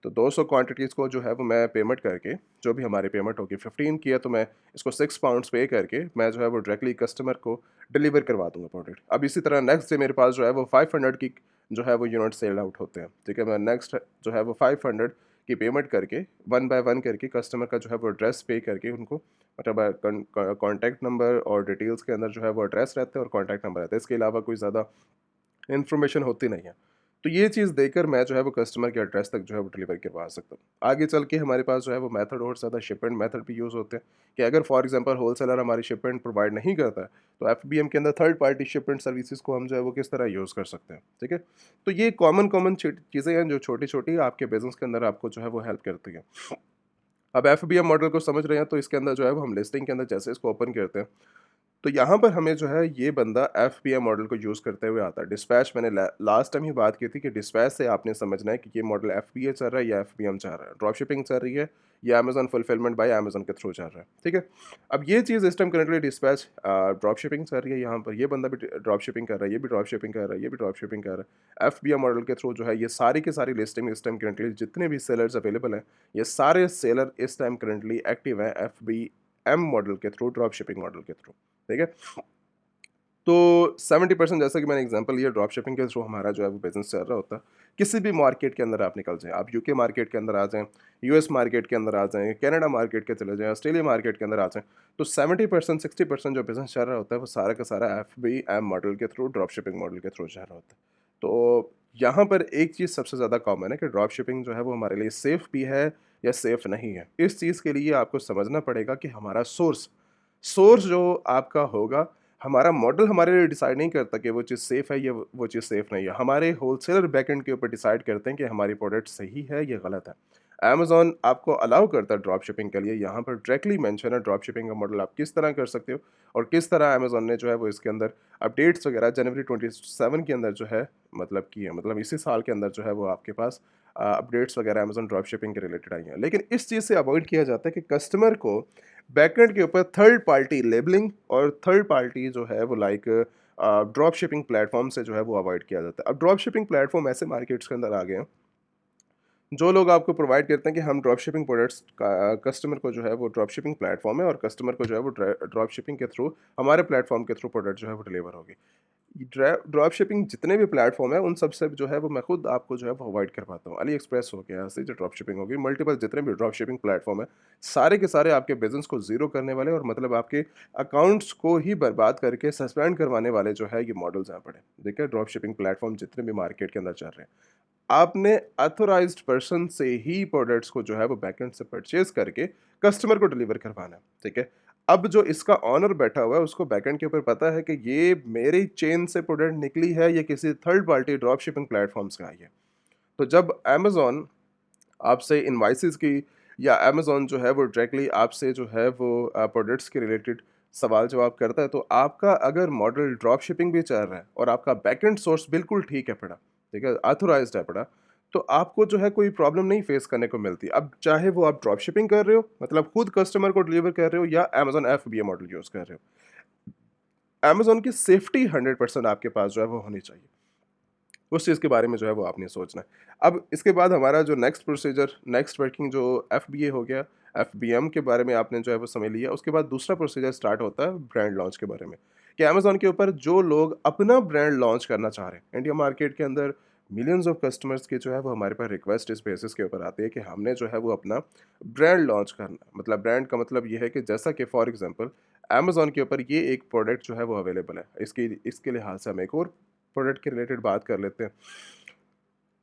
तो 200 क्वांटिटीज़ को जो है वो मैं पेमेंट करके, जो भी हमारी पेमेंट होगी 15 की है तो मैं इसको 6 पाउंड्स पे करके मैं जो है वो डायरेक्टली कस्टमर को डिलीवर करवा दूँगा प्रोडक्ट। अब इसी तरह नेक्स्ट डे मेरे पास जो है वो 500 की जो है वो यूनिट सेल आउट होते हैं, ठीक है? मैं नेक्स्ट जो है वो 500 की पेमेंट करके वन बाय वन करके कस्टमर का जो है वो एड्रेस पे करके उनको, मतलब कॉन्टैक्ट नंबर और डिटेल्स के अंदर जो है वो एड्रेस रहता है और कॉन्टैक्ट नंबर रहता है। इसके अलावा कोई ज़्यादा इन्फॉर्मेशन होती नहीं है। तो ये चीज़ देकर मैं जो है वो कस्टमर के एड्रेस तक जो है वो डिलीवर करवा सकता हूँ। आगे चल के हमारे पास जो है वो मेथड और ज़्यादा शिपमेंट मेथड भी यूज़ होते हैं कि अगर फॉर एग्ज़ाम्पल होलसेलर हमारी शिपमेंट प्रोवाइड नहीं करता है, तो एफबीएम के अंदर थर्ड पार्टी शिपमेंट सर्विसेज़ को हम जो है वो किस तरह यूज़ कर सकते हैं, ठीक है? तो ये कॉमन चीज़ें हैं जो छोटी-छोटी आपके बिज़नेस के अंदर आपको जो है वो हेल्प करती हैं। अब एफबीएम मॉडल को समझ रहे हैं तो इसके अंदर जो है वो हम लिस्टिंग के अंदर जैसे इसको ओपन करते हैं, तो यहाँ पर हमें जो है ये बंदा एफबीएम मॉडल को यूज़ करते हुए आता है। डिस्पैच मैंने लास्ट टाइम ही बात की थी कि डिस्पैच से आपने समझना है कि ये मॉडल एफबीए चल रहा है या एफबीएम चल रहा है, ड्रॉप शिपिंग चल रही है या अमेज़न फुलफिलमेंट बाय अमेज़न के थ्रू चल रहा है, ठीक है? अब ये चीज़ इस time currently dispatch drop shipping चल रही है, यहाँ पर ये बंदा भी ड्रॉप शिपिंग कर रहा है, ये भी ड्रॉप शिपिंग कर रहा है, ये भी ड्रॉप शिपिंग कर रहा है। एफबीएम मॉडल के थ्रू जो है ये सारी की सारी लिस्टिंग इस टाइम करंटली जितने भी सेलर्स अवेलेबल हैं, ये सारे सेलर इस टाइम करंटली एक्टिव हैं एफबीएम मॉडल के थ्रू, ड्रॉप शिपिंग मॉडल के थ्रू, ठीक है? तो 70% जैसा कि मैंने एग्जांपल लिया, ड्रॉप शिपिंग के थ्रू हमारा जो है वो बिज़नेस चल रहा होता है। किसी भी मार्केट के अंदर आप निकल जाएँ, आप यूके मार्केट के अंदर आ जाएँ, यूएस मार्केट के अंदर आ जाएँ, कनाडा मार्केट के चले जाएँ, ऑस्ट्रेलिया मार्केट के अंदर आ जाएँ, तो 70% 60% जो बिज़नेस चल रहा होता है वो सारा का सारा एफबीएम मॉडल के थ्रू, ड्रॉप शिपिंग मॉडल के थ्रू चल रहा होता है। तो यहाँ पर एक चीज़ सबसे ज़्यादा कॉमन है कि ड्रॉप शिपिंग जो है वो हमारे लिए सेफ़ भी है या सेफ़ नहीं है। इस चीज़ के लिए आपको समझना पड़ेगा कि हमारा सोर्स सोर्स जो आपका होगा, हमारा मॉडल हमारे लिए डिसाइड नहीं करता कि वो चीज़ सेफ़ है या वो चीज़ सेफ़ नहीं है। हमारे होलसेलर बैकएंड के ऊपर डिसाइड करते हैं कि हमारी प्रोडक्ट सही है या गलत है। अमेज़न आपको अलाउ करता है ड्रॉप शिपिंग के लिए, यहाँ पर डायरेक्टली मेंशन है ड्रॉप शिपिंग का मॉडल आप किस तरह कर सकते हो और किस तरह अमेज़न ने जो है वो इसके अंदर अपडेट्स वगैरह जनवरी 27 के अंदर जो है मतलब की है, मतलब इसी साल के अंदर जो है वो आपके पास अपडेट्स वगैरह अमेज़न ड्रॉप शिपिंग के रिलेटेड आई हैं। लेकिन इस चीज़ से अवॉइड किया जाता है कि कस्टमर को बैकएंड के ऊपर थर्ड पार्टी लेबलिंग और थर्ड पार्टी जो है वो लाइक ड्रॉप शिपिंग प्लेटफॉर्म से जो है वो अवॉइड किया जाता है। अब ड्रॉप शिपिंग प्लेटफॉर्म ऐसे मार्केट्स के अंदर आ गए हैं जो लोग आपको प्रोवाइड करते हैं कि हम ड्रॉप शिपिंग प्रोडक्ट्स का कस्टमर को जो है वो ड्रॉप शिपिंग प्लेटफॉर्म है और कस्टमर को जो है वो ड्रॉप शिपिंग के थ्रू हमारे प्लेटफॉर्म के थ्रू प्रोडक्ट जो है वो डिलीवर होगी। ड्रॉप शिपिंग जितने भी प्लेटफॉर्म है उन सब से जो है वो मैं खुद आपको जो है वो अवॉइड करवाता हूँ। अली एक्सप्रेस हो गया, ऐसे जो ड्रॉप शिपिंग होगी, मल्टीपल जितने भी ड्रॉप शिपिंग प्लेटफॉर्म है, सारे के सारे आपके बिजनेस को जीरो करने वाले और मतलब आपके अकाउंट्स को ही बर्बाद करके सस्पेंड करवाने वाले जो है ये मॉडल्स यहाँ पड़े। देखिए ड्रॉप शिपिंग प्लेटफॉर्म जितने भी मार्केट के अंदर चल रहे हैं, आपने ऑथराइज्ड पर्सन से ही प्रोडक्ट्स को जो है वो बैकएंड से परचेज करके कस्टमर को डिलीवर करवाना है, ठीक है। अब जो इसका ऑनर बैठा हुआ है उसको बैकएंड के ऊपर पता है कि ये मेरी चेन से प्रोडक्ट निकली है या किसी third party drop shipping platform से आई है। तो जब अमेजोन आपसे इनवाइसेस की या अमेजोन जो है वो डायरेक्टली आपसे जो है वो प्रोडक्ट्स के रिलेटेड सवाल जवाब करता है, तो आपका अगर मॉडल ड्रॉप शिपिंग भी चल रहा है और आपका बैकएंड सोर्स बिल्कुल ठीक है पड़ा, ठीक है, ऑथराइज्ड है पड़ा, तो आपको जो है कोई प्रॉब्लम नहीं फेस करने को मिलती। अब चाहे वो आप ड्रॉप शिपिंग कर रहे हो, मतलब खुद कस्टमर को डिलीवर कर रहे हो, या अमेजोन एफबीए मॉडल यूज़ कर रहे हो, अमेजोन की सेफ्टी 100% आपके पास जो है वो होनी चाहिए। उस चीज़ के बारे में जो है वो आपने सोचना है। अब इसके बाद हमारा जो नेक्स्ट प्रोसीजर, नेक्स्ट वर्किंग जो एफबीए हो गया, एफबीएम के बारे में आपने जो है वो समझ लिया। उसके बाद दूसरा प्रोसीजर स्टार्ट होता है ब्रांड लॉन्च के बारे में, कि अमेज़न के ऊपर जो लोग अपना ब्रांड लॉन्च करना चाह रहे हैं, इंडिया मार्केट के अंदर मिलियंस ऑफ कस्टमर्स की जो है वो हमारे पास रिक्वेस्ट इस बेसिस के ऊपर आती है कि हमने जो है वो अपना ब्रांड लॉन्च करना है। मतलब ब्रांड का मतलब ये है कि जैसा कि फॉर एग्ज़ाम्पल अमेज़न के ऊपर ये एक प्रोडक्ट जो है वो अवेलेबल है। इसकी इसके लिहाज से हम एक और प्रोडक्ट के रिलेटेड बात कर लेते हैं।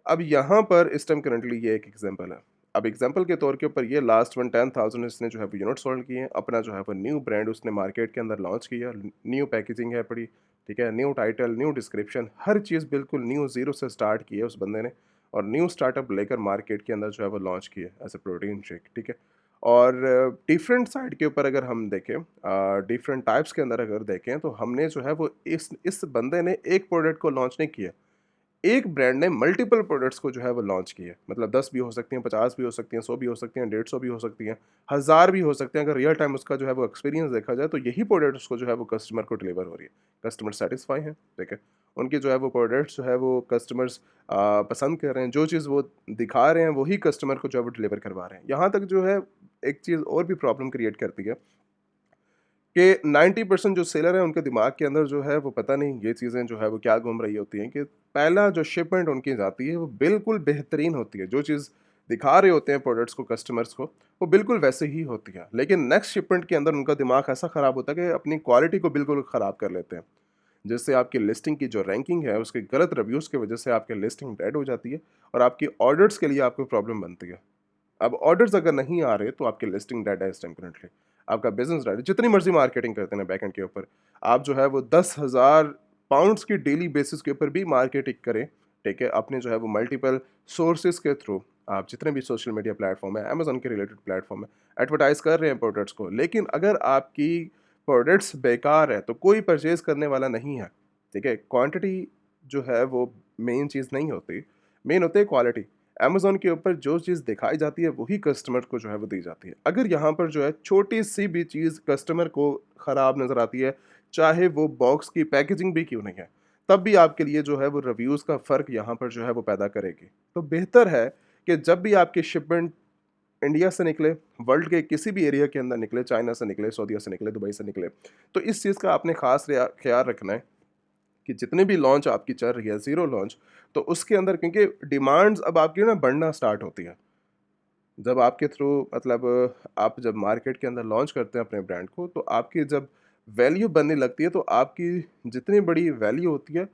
अब यहाँ पर इस टाइम करंटली ये एक एग्जांपल है। अब एग्जांपल के तौर के ऊपर ये लास्ट वन 10,000 इसने जो है वो यूनिट सोल्ड किए हैं, अपना जो है वो न्यू ब्रांड उसने मार्केट के अंदर लॉन्च किया, न्यू पैकेजिंग है पड़ी, ठीक है, न्यू टाइटल, न्यू डिस्क्रिप्शन, हर चीज़ बिल्कुल न्यू ज़ीरो से स्टार्ट की है उस बंदे ने और न्यू स्टार्टअप लेकर मार्केट के अंदर जो है वो लॉन्च किया एज़ अ प्रोटीन शेक, ठीक है। और डिफरेंट साइड के ऊपर अगर हम देखें, डिफरेंट टाइप्स के अंदर अगर देखें, तो हमने जो है वो इस बंदे ने एक प्रोडक्ट को लॉन्च नहीं किया, एक ब्रांड ने मल्टीपल प्रोडक्ट्स को जो है वो लॉन्च किया। मतलब 10 भी हो सकती हैं, 50 भी हो सकती हैं, 100 भी हो सकती हैं, 150 भी हो सकती हैं, 1000 भी हो सकते हैं। अगर रियल टाइम उसका जो है वो एक्सपीरियंस देखा जाए, तो यही प्रोडक्ट्स को जो है वो कस्टमर को डिलीवर हो रही है। कस्टमर सैटिस्फाई हैं, ठीक है। उनके जो है वो प्रोडक्ट्स जो है वो कस्टमर्स पसंद कर रहे हैं, जो चीज़ वो दिखा रहे हैं वही कस्टमर को जो है वो डिलीवर करवा रहे हैं। यहाँ तक जो है एक चीज़ और भी प्रॉब्लम क्रिएट करती है कि 90% जो सेलर हैं उनके दिमाग के अंदर जो है वो पता नहीं ये चीज़ें जो है वो क्या घूम रही होती हैं कि पहला जो शिपमेंट उनकी जाती है वो बिल्कुल बेहतरीन होती है। जो चीज़ दिखा रहे होते हैं प्रोडक्ट्स को कस्टमर्स को, वो बिल्कुल वैसे ही होती है। लेकिन नेक्स्ट शिपमेंट के अंदर उनका दिमाग ऐसा ख़राब होता है कि अपनी क्वालिटी को बिल्कुल ख़राब कर लेते हैं। जिससे आपकी लिस्टिंग की जो रैंकिंग है उसके गलत रिव्यूज़ की वज़ह से आपकी लिस्टिंग डेड हो जाती है और आपकी ऑर्डर्स के लिए आपको प्रॉब्लम बनती है। अब ऑर्डर्स अगर नहीं आ रहे तो आपकी लिस्टिंग डेड है इस टाइम करंटली, आपका बिजनेस डेड है। जितनी मर्जी मार्केटिंग करते हैं बैकएंड के ऊपर, आप जो है वो 10,000 पाउंड्स की डेली बेसिस के ऊपर भी मार्केटिंग करें, ठीक है, अपने जो है वो मल्टीपल सोर्सेज के थ्रू आप जितने भी सोशल मीडिया प्लेटफॉर्म है, अमेजोन के रिलेटेड प्लेटफॉर्म है, एडवर्टाइज कर रहे हैं प्रोडक्ट्स को, लेकिन अगर आपकी प्रोडक्ट्स बेकार है तो कोई परचेज करने वाला नहीं है, ठीक है। क्वांटिटी जो है वो मेन चीज़ नहीं होती, मेन होती है क्वालिटी। अमेज़न के ऊपर जो चीज़ दिखाई जाती है वही कस्टमर को जो है वो दी जाती है। अगर यहाँ पर जो है छोटी-सी भी चीज़ कस्टमर को ख़राब नज़र आती है, चाहे वो बॉक्स की पैकेजिंग भी क्यों नहीं है, तब भी आपके लिए जो है वो रिव्यूज़ का फ़र्क यहाँ पर जो है वो पैदा करेगी। तो बेहतर है कि जब भी आपकी शिपमेंट इंडिया से निकले, वर्ल्ड के किसी भी एरिया के अंदर निकले, चाइना से निकले, सऊदीया से निकले, दुबई से निकले, तो इस चीज़ का आपने ख़ास ख़्याल रखना है कि जितने भी लॉन्च आपकी चल रही है, ज़ीरो लॉन्च, तो उसके अंदर क्योंकि डिमांड्स अब आपकी ना बढ़ना स्टार्ट होती है। जब आपके थ्रू मतलब आप जब मार्केट के अंदर लॉन्च करते हैं अपने ब्रांड को, तो आपकी जब वैल्यू बनने लगती है, तो आपकी जितनी बड़ी वैल्यू होती है,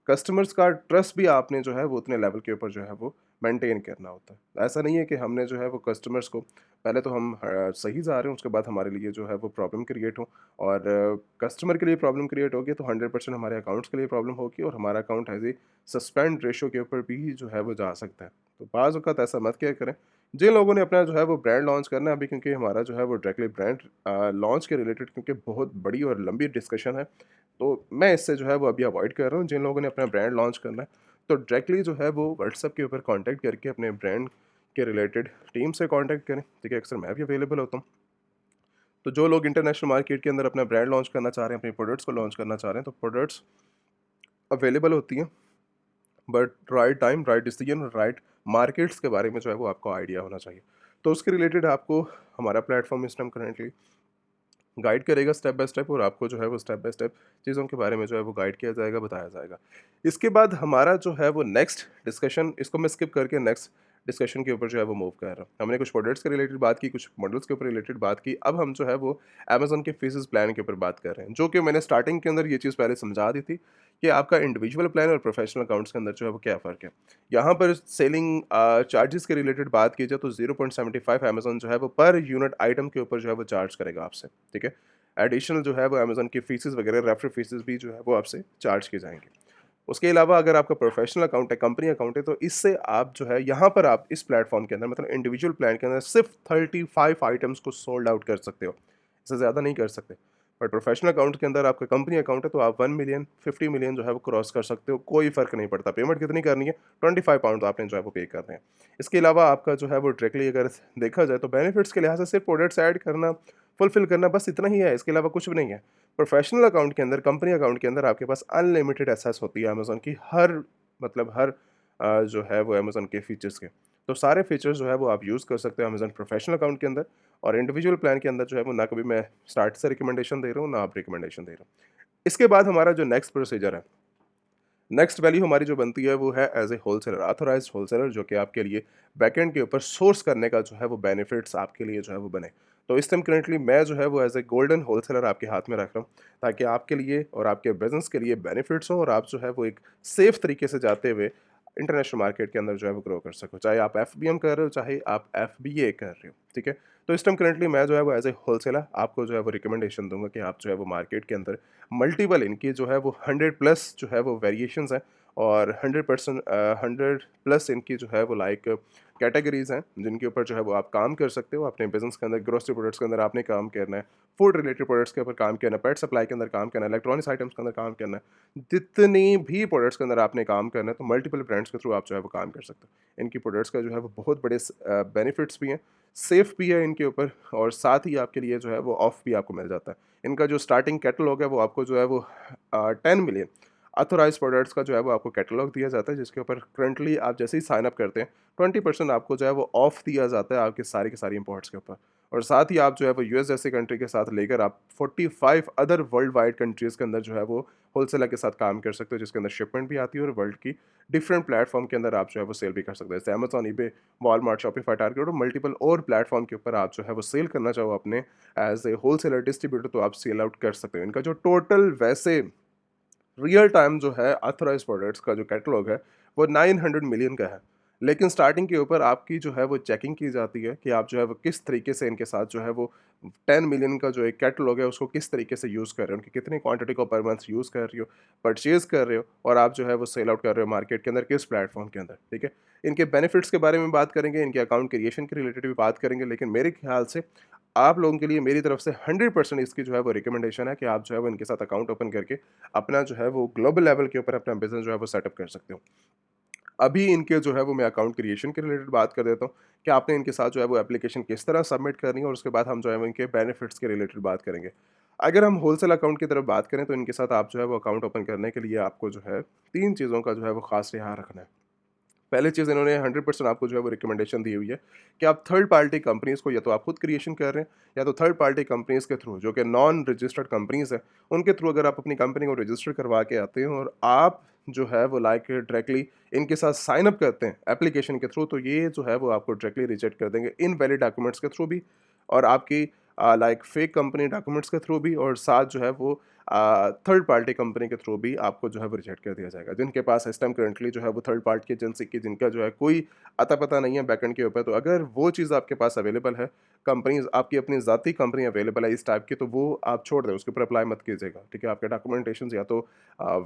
कस्टमर्स का ट्रस्ट भी आपने जो है वो उतने लेवल के ऊपर जो है वो मेंटेन करना होता है। ऐसा नहीं है कि हमने जो है वो कस्टमर्स को पहले तो हम सही जा रहे हैं, उसके बाद हमारे लिए जो है वो प्रॉब्लम क्रिएट हो, और कस्टमर के लिए प्रॉब्लम क्रिएट होगी तो 100% हमारे अकाउंट्स के लिए प्रॉब्लम होगी, और हमारा account as a suspend ratio के ऊपर भी जो है वो जा सकता है। तो बाज़ औक़ात ऐसा मत किया करें। जिन लोगों ने अपना जो है वो ब्रांड लॉन्च करना है अभी, क्योंकि हमारा जो है वो डायरेक्टली ब्रांड लॉन्च के रिलेटेड क्योंकि बहुत बड़ी और लंबी डिस्कशन है, तो मैं इससे जो है वो अभी अवॉइड कर रहा हूँ। जिन लोगों ने अपना ब्रांड लॉन्च करना है, तो डायरेक्टली जो है वो व्हाट्सएप के ऊपर कॉन्टैक्ट करके अपने ब्रांड के रिलेटेड टीम से कॉन्टैक्ट करें, ठीक है? अक्सर मैं भी अवेलेबल होता हूँ। तो जो लोग इंटरनेशनल मार्केट के अंदर अपना ब्रांड लॉन्च करना चाह रहे हैं, अपने प्रोडक्ट्स को लॉन्च करना चाह रहे हैं, तो प्रोडक्ट्स अवेलेबल होती हैं, but right time, right decision और राइट मार्केट्स के बारे में जो है वो आपको आइडिया होना चाहिए। तो उसके रिलेटेड आपको हमारा प्लेटफ़ॉर्म इस टाइम करंटली गाइड करेगा स्टेप बाय स्टेप, और आपको जो है वो स्टेप बाय स्टेप चीज़ों के बारे में जो है वो गाइड किया जाएगा, बताया जाएगा। इसके बाद हमारा जो है वो नेक्स्ट डिस्कशन, इसको मैं स्किप करके नेक्स्ट डिस्कशन के ऊपर जो है वो मूव कर रहा हूँ। हमने कुछ प्रोडक्ट्स के रिलेटेड बात की, कुछ मॉडल्स के ऊपर रिलेटेड बात की, अब हम जो है वो अमेज़न के फ़ीसेस प्लान के ऊपर बात कर रहे हैं, जो कि मैंने स्टार्टिंग के अंदर ये चीज़ पहले समझा दी थी कि आपका इंडिविजुअल प्लान और प्रोफेशनल अकाउंट्स के अंदर जो है वो क्या फ़र्क है। यहाँ पर सेलिंग चार्जेस के रिलेटेड बात की जाए तो 0.75 अमेज़न जो है वो पर यूनिट आइटम के ऊपर जो है वो चार्ज करेगा आपसे, ठीक है? एडिशनल जो है वो अमेज़न की फ़ीसेस वगैरह रेफ़रल फ़ीसेस भी जो है वो आपसे चार्ज की जाएँगी। उसके अलावा अगर आपका प्रोफ़ेशनल अकाउंट है, कंपनी अकाउंट है, तो इससे आप जो है यहाँ पर आप इस प्लेटफ़ॉर्म के अंदर मतलब इंडिविजुअल प्लान के अंदर सिर्फ़ 35 आइटम्स को सोल्ड आउट कर सकते हो। इससे ज़्यादा नहीं कर सकते। बट प्रोफ़ेशनल अकाउंट के अंदर आपका कंपनी अकाउंट है तो आप 1 मिलियन, 50 मिलियन जो है वो क्रॉस कर सकते हो, कोई फ़र्क नहीं पड़ता। पेमेंट कितनी करनी है? 25 पाउंड आपने जो है वो पे करने हैं। इसके अलावा आपका जो है वो डायरेक्टली अगर देखा जाए तो बेनिफिट्स के लिहाज़ से सिर्फ़ प्रोडक्ट्स ऐड करना, फुलफ़िल करना बस इतना ही है, इसके अलावा कुछ भी नहीं है। प्रोफ़ेशनल अकाउंट के अंदर, कंपनी अकाउंट के अंदर आपके पास अनलिमिटेड एक्सेस होती है अमेज़न की हर जो है वो अमेज़न के फ़ीचर्स के। तो सारे फ़ीचर्स जो है वो आप यूज़ कर सकते हो अमेज़न प्रोफ़ेशनल अकाउंट के अंदर, और इंडिविजुअल प्लान के अंदर जो है वो ना कभी मैं स्टार्ट से रिकमेंडेशन दे रहा हूँ, ना आप रिकमेंडेशन दे रहे हो। इसके बाद हमारा जो नेक्स्ट प्रोसीजर है, नेक्स्ट वैल्यू हमारी जो बनती है वो है as a wholesaler, authorised wholesaler, जो कि आपके लिए बैकएंड के ऊपर सोर्स करने का जो है वो बेनिफिट्स आपके लिए जो है वो बने। तो इस टाइम करंटली मैं जो है वो एज़ ए गोल्डन होलसेलर आपके हाथ में रख रहा हूँ, ताकि आपके लिए और आपके बिज़नेस के लिए बेनिफिट्स हों, और आप जो है वो एक सेफ तरीके से जाते हुए इंटरनेशनल मार्केट के अंदर जो है वो ग्रो कर सको। चाहे आप एफबीएम कर रहे हो, चाहे आप एफबीए कर रहे हो, ठीक है? तो इस टाइम करंटली मैं जो है वो एज़ ए होलसेलर आपको जो है वो रिकमेंडेशन दूँगा कि आप जो है वो मार्केट के अंदर मल्टीपल इनकी जो है वो 100 प्लस जो है वो वेरिएशंस हैं, और 100 प्लस इनकी जो है वो लाइक कैटेगरीज़ हैं, जिनके ऊपर जो है वो आप काम कर सकते हो अपने बिज़नेस के अंदर। ग्रोसरी प्रोडक्ट्स के अंदर आपने काम करना है, फूड रिलेटेड प्रोडक्ट्स के ऊपर काम करना है, पेट सप्लाई के अंदर काम करना है, इलेक्ट्रॉनिक्स आइटम्स के अंदर काम करना है। जितनी भी प्रोडक्ट्स के अंदर आपने काम करना है, तो मल्टीपल ब्रांड्स के थ्रू आप जो है वो काम कर सकते हो। इनकी प्रोडक्ट्स का जो है वो बहुत बड़े बेनिफिट्स भी हैं, सेफ़ भी है इनके ऊपर, और साथ ही आपके लिए जो है वो ऑफ भी आपको मिल जाता है। इनका जो स्टार्टिंग कैटलॉग है वो आपको जो है वो 10 मिलियन ऑथराइज़्ड प्रोडक्ट्स का जो है वो आपको कैटलॉग दिया जाता है, जिसके ऊपर करंटली आप जैसे ही साइन अप करते हैं 20% आपको जो है वो ऑफ दिया जाता है आपके सारी की सारी इंपोर्ट्स के ऊपर। और साथ ही आप जो है वो यूएस जैसी कंट्री के साथ लेकर आप 45 अदर वर्ल्ड वाइड कंट्रीज़ के अंदर जो है वो होलसेलर के साथ काम कर सकते हो, जिसके अंदर शिपमेंट भी आती है, और वर्ल्ड की डिफरेंट प्लेटफॉर्म के अंदर आप जो है वो सेल भी कर सकते हैं। जैसे Amazon, eBay, Walmart, Shopify, target और मल्टीपल और प्लेटफॉर्म के ऊपर आप जो है वो सेल करना चाहो अपने एज ए होलसेलर डिस्ट्रीब्यूटर, तो आप सेल आउट कर सकते हो। इनका जो टोटल वैसे रियल टाइम जो है ऑथराइज्ड प्रोडक्ट्स का जो कैटलॉग है वो 900 मिलियन का है। लेकिन स्टार्टिंग के ऊपर आपकी जो है वो चेकिंग की जाती है कि आप जो है वो किस तरीके से इनके साथ जो है वो 10 मिलियन का जो एक कैटलॉग है उसको किस तरीके से यूज़ कर रहे हो, उनकी कितनी क्वांटिटी को पर मंथ यूज़ कर रही हो, परचेज़ कर रहे हो, और आप जो है वो सेल आउट कर रहे हो मार्केट के अंदर किस प्लेटफॉर्म के अंदर, ठीक है? इनके बेनिफिट्स के बारे में बात करेंगे, इनके अकाउंट क्रिएशन के रिलेटेड भी बात करेंगे, लेकिन मेरे ख्याल से आप लोगों के लिए मेरी तरफ से 100% इसकी जो है वो रिकमेंडेशन है कि आप जो है वो इनके साथ अकाउंट ओपन करके अपना जो है वो ग्लोबल लेवल के ऊपर अपना बिज़नेस जो है वो सेटअप कर सकते हो। अभी इनके जो है वो मैं अकाउंट क्रिएशन के रिलेटेड बात कर देता हूँ कि आपने इनके साथ जो है वो एप्लीकेशन किस तरह सबमिट करनी है, और उसके बाद हम जो है वो इनके बेनिफिट्स के रिलेटेड बात करेंगे। अगर हम होलसेल अकाउंट की तरफ बात करें तो इनके साथ आप जो है वो अकाउंट ओपन करने के लिए आपको जो है 3 चीज़ों का जो है वो ख़ास ध्यान रखना है। पहली चीज़, इन्होंने 100% आपको जो है वो रिकमेंडेशन दी हुई है कि आप थर्ड पार्टी कंपनीज़ को या तो आप खुद क्रिएशन कर रहे हैं, या तो थर्ड पार्टी कंपनीज़ के थ्रू, जो कि नॉन रजिस्टर्ड कंपनीज़ हैं, उनके थ्रू अगर आप अपनी कंपनी को रजिस्टर करवा के आते हैं, और आप जो है वो लाइक डायरेक्टली इनके साथ साइन अप करते हैं एप्लीकेशन के थ्रू, तो ये जो है वो आपको डायरेक्टली रिजेक्ट कर देंगे इनवैलिड डॉक्यूमेंट्स के थ्रू भी, और आपकी लाइक फेक कंपनी डॉक्यूमेंट्स के थ्रू भी, और साथ जो है वो थर्ड पार्टी कंपनी के थ्रू भी आपको जो है वो रिजेक्ट कर दिया जाएगा। जिनके पास इस टाइम करंटली जो है वो थर्ड पार्टी एजेंसी की जिनका जो है कोई अता-पता नहीं है बैकएंड के ऊपर, तो अगर वो चीज़ आपके पास अवेलेबल है, कंपनीज़ आपकी अपनी ज़ाती कंपनी अवेलेबल है इस टाइप की, तो वो आप छोड़ दें, उसके ऊपर अप्लाई मत कीजिएगा, ठीक है? आपके डॉक्यूमेंटेशंस या तो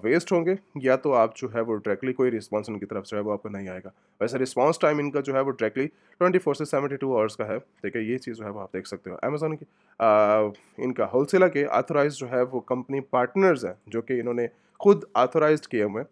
वेस्ट होंगे या तो आप जो है वो डायरेक्टली कोई रिस्पॉन्स उनकी तरफ से है वो आपको नहीं आएगा। वैसे रिस्पॉन्स टाइम इनका जो है वो डायरेक्टली 24 से 72 आवर्स का है, ठीक है? ये चीज़ जो है वो आप देख सकते हो। अमेज़न की इनका होलसेलर के ऑथराइज़्ड जो है वो कंपनी पार्टनर्स हैं, जो कि इन्होंने खुद ऑथराइज़्ड किए हुए हैं।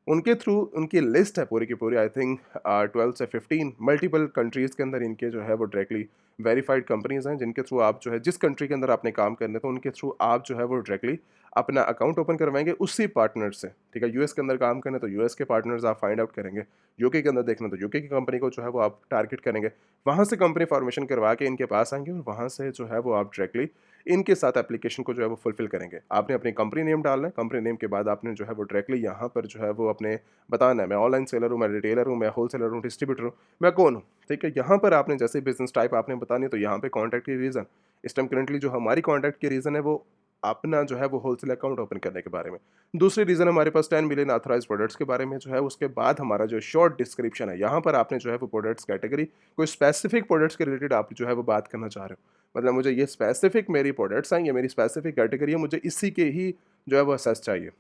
उनके थ्रू उनकी लिस्ट है पूरी की पूरी, आई थिंक 12 से 15 मल्टीपल कंट्रीज़ के अंदर इनके जो है वो डायरेक्टली वेरीफाइड कंपनीज़ हैं, जिनके थ्रू आप जो है जिस कंट्री के अंदर आपने काम करना है तो उनके थ्रू आप जो है वो डायरेक्टली अपना अकाउंट ओपन करवाएँगे उसी पार्टनर से, ठीक है? यूएस के अंदर काम करना है तो यूएस के पार्टनर्स आप फाइंड आउट करेंगे, यूके के अंदर देखना है तो यूके की कंपनी को जो है वो आप टारगेट करेंगे। वहाँ से कंपनी फॉर्मेशन करवा के इनके पास आएँगे और वहाँ से जो है वो आप डायरेक्टली इनके साथ एप्लीकेशन को जो है वो फुलफ़िल करेंगे। आपने अपनी कंपनी नेम डालना है, कंपनी नेम के बाद आपने जो है वो डायरेक्टली यहाँ पर जो है वो अपने बताना है, मैं ऑनलाइन सेलर हूँ, मैं रिटेलर हूँ, मैं होलसेलर हूँ, डिस्ट्रीब्यूटर हूँ, मैं कौन हूँ, ठीक है? यहाँ पर आपने जैसे बिज़नेस टाइप आपने बतानी है तो यहाँ पे कॉन्टैक्ट की रीज़न, इस टाइम करंटली जो हमारी कॉन्टैक्ट की रीज़न है वो अपना जो है वो होलसेल अकाउंट ओपन करने के बारे में। दूसरी रीज़न हमारे पास 10 मिलियन ऑथराइज़्ड प्रोडक्ट्स के बारे में जो है, उसके बाद हमारा जो शॉर्ट डिस्क्रिप्शन है, यहाँ पर आपने जो है वो प्रोडक्ट्स कैटेगरी कोई स्पेसिफिक प्रोडक्ट्स के रिलेटेड आप जो है वो बात करना चाह रहे हो। मतलब मुझे ये स्पेसिफिक मेरी प्रोडक्ट्स हैं, ये मेरी स्पेसिफिक कैटेगरी है, मुझे इसी के ही जो है वो असेस चाहिए।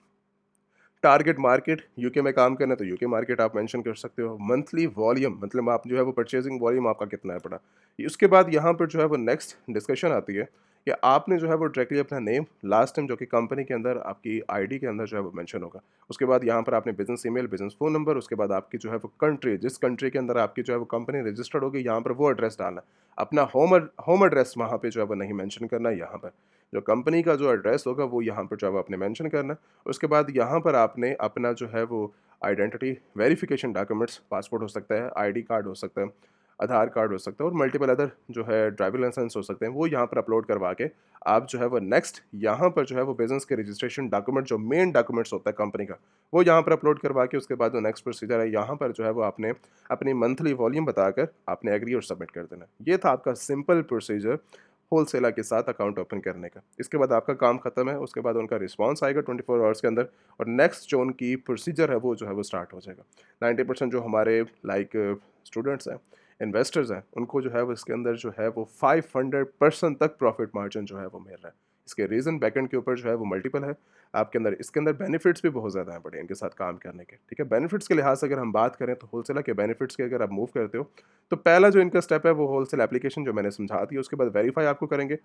टारगेट मार्केट यूके में काम करना है तो यूके मार्केट आप मेंशन कर सकते हो। मंथली वॉल्यूम मतलब आप जो है वो परचेजिंग वॉल्यूम आपका कितना है पड़ा। उसके बाद यहाँ पर जो है वो नेक्स्ट डिस्कशन आती है कि आपने जो है वो डायरेक्टली अपना नेम, लास्ट नेम जो कि कंपनी के अंदर आपकी आईडी के अंदर जो है वो मेंशन होगा। उसके बाद यहाँ पर आपने business email, business phone number, उसके बाद आपकी जो है वो कंट्री, जिस कंट्री के अंदर आपकी जो है वो कंपनी रजिस्टर्ड होगी, यहाँ पर वो एड्रेस डालना है। अपना होम एड्रेस वहाँ पे जो है वो नहीं मेंशन करना है यहाँ पर। जो कंपनी का जो एड्रेस होगा वो यहाँ पर जो है वो आपने मेंशन करना है। उसके बाद यहाँ पर आपने अपना जो है वो आइडेंटिटी वेरिफिकेशन डॉक्यूमेंट्स, पासपोर्ट हो सकता है, आईडी कार्ड हो सकता है, आधार कार्ड हो सकता है और मल्टीपल अदर जो है ड्राइविंग लाइसेंस हो सकते हैं, वो यहाँ पर अपलोड करवा के आप जो है वो नेक्स्ट यहाँ पर जो है वो बिज़नेस के रजिस्ट्रेशन डॉक्यूमेंट जो मेन डॉक्यूमेंट्स होता है कंपनी का, वो यहाँ पर अपलोड करवा के उसके बाद जो नेक्स्ट प्रोसीजर है यहाँ पर जो है वो आपने अपनी मंथली वॉल्यूम बताकर आपने एग्री और सबमिट कर देना। ये था आपका सिंपल प्रोसीजर होलसेलर के साथ अकाउंट ओपन करने का। इसके बाद आपका काम खत्म है, उसके बाद उनका रिस्पॉन्स आएगा 24 आवर्स के अंदर और नेक्स्ट जो उनकी प्रोसीजर है वो जो है वो स्टार्ट हो जाएगा। 90% जो हमारे लाइक स्टूडेंट्स हैं, इन्वेस्टर्स हैं, उनको जो है वो इसके अंदर जो है वो 500% तक प्रॉफिट मार्जिन जो है वो मिल रहा है। इसके रीज़न बैकएंड के ऊपर जो है वो मल्टीपल है। आपके अंदर इसके अंदर बेनिफिट्स भी बहुत ज़्यादा हैं बड़े इनके साथ काम करने के, ठीक है? बेनिफिट्स के लिहाज से अगर हम बात करें तो होलसेलर के बेनिफिट्स की अगर आप मूव करते हो, तो पहला जो इनका स्टेप है वो होलसेल एप्लीकेशन जो मैंने समझा दी, उसके बाद वेरीफाई आपको करेंगे।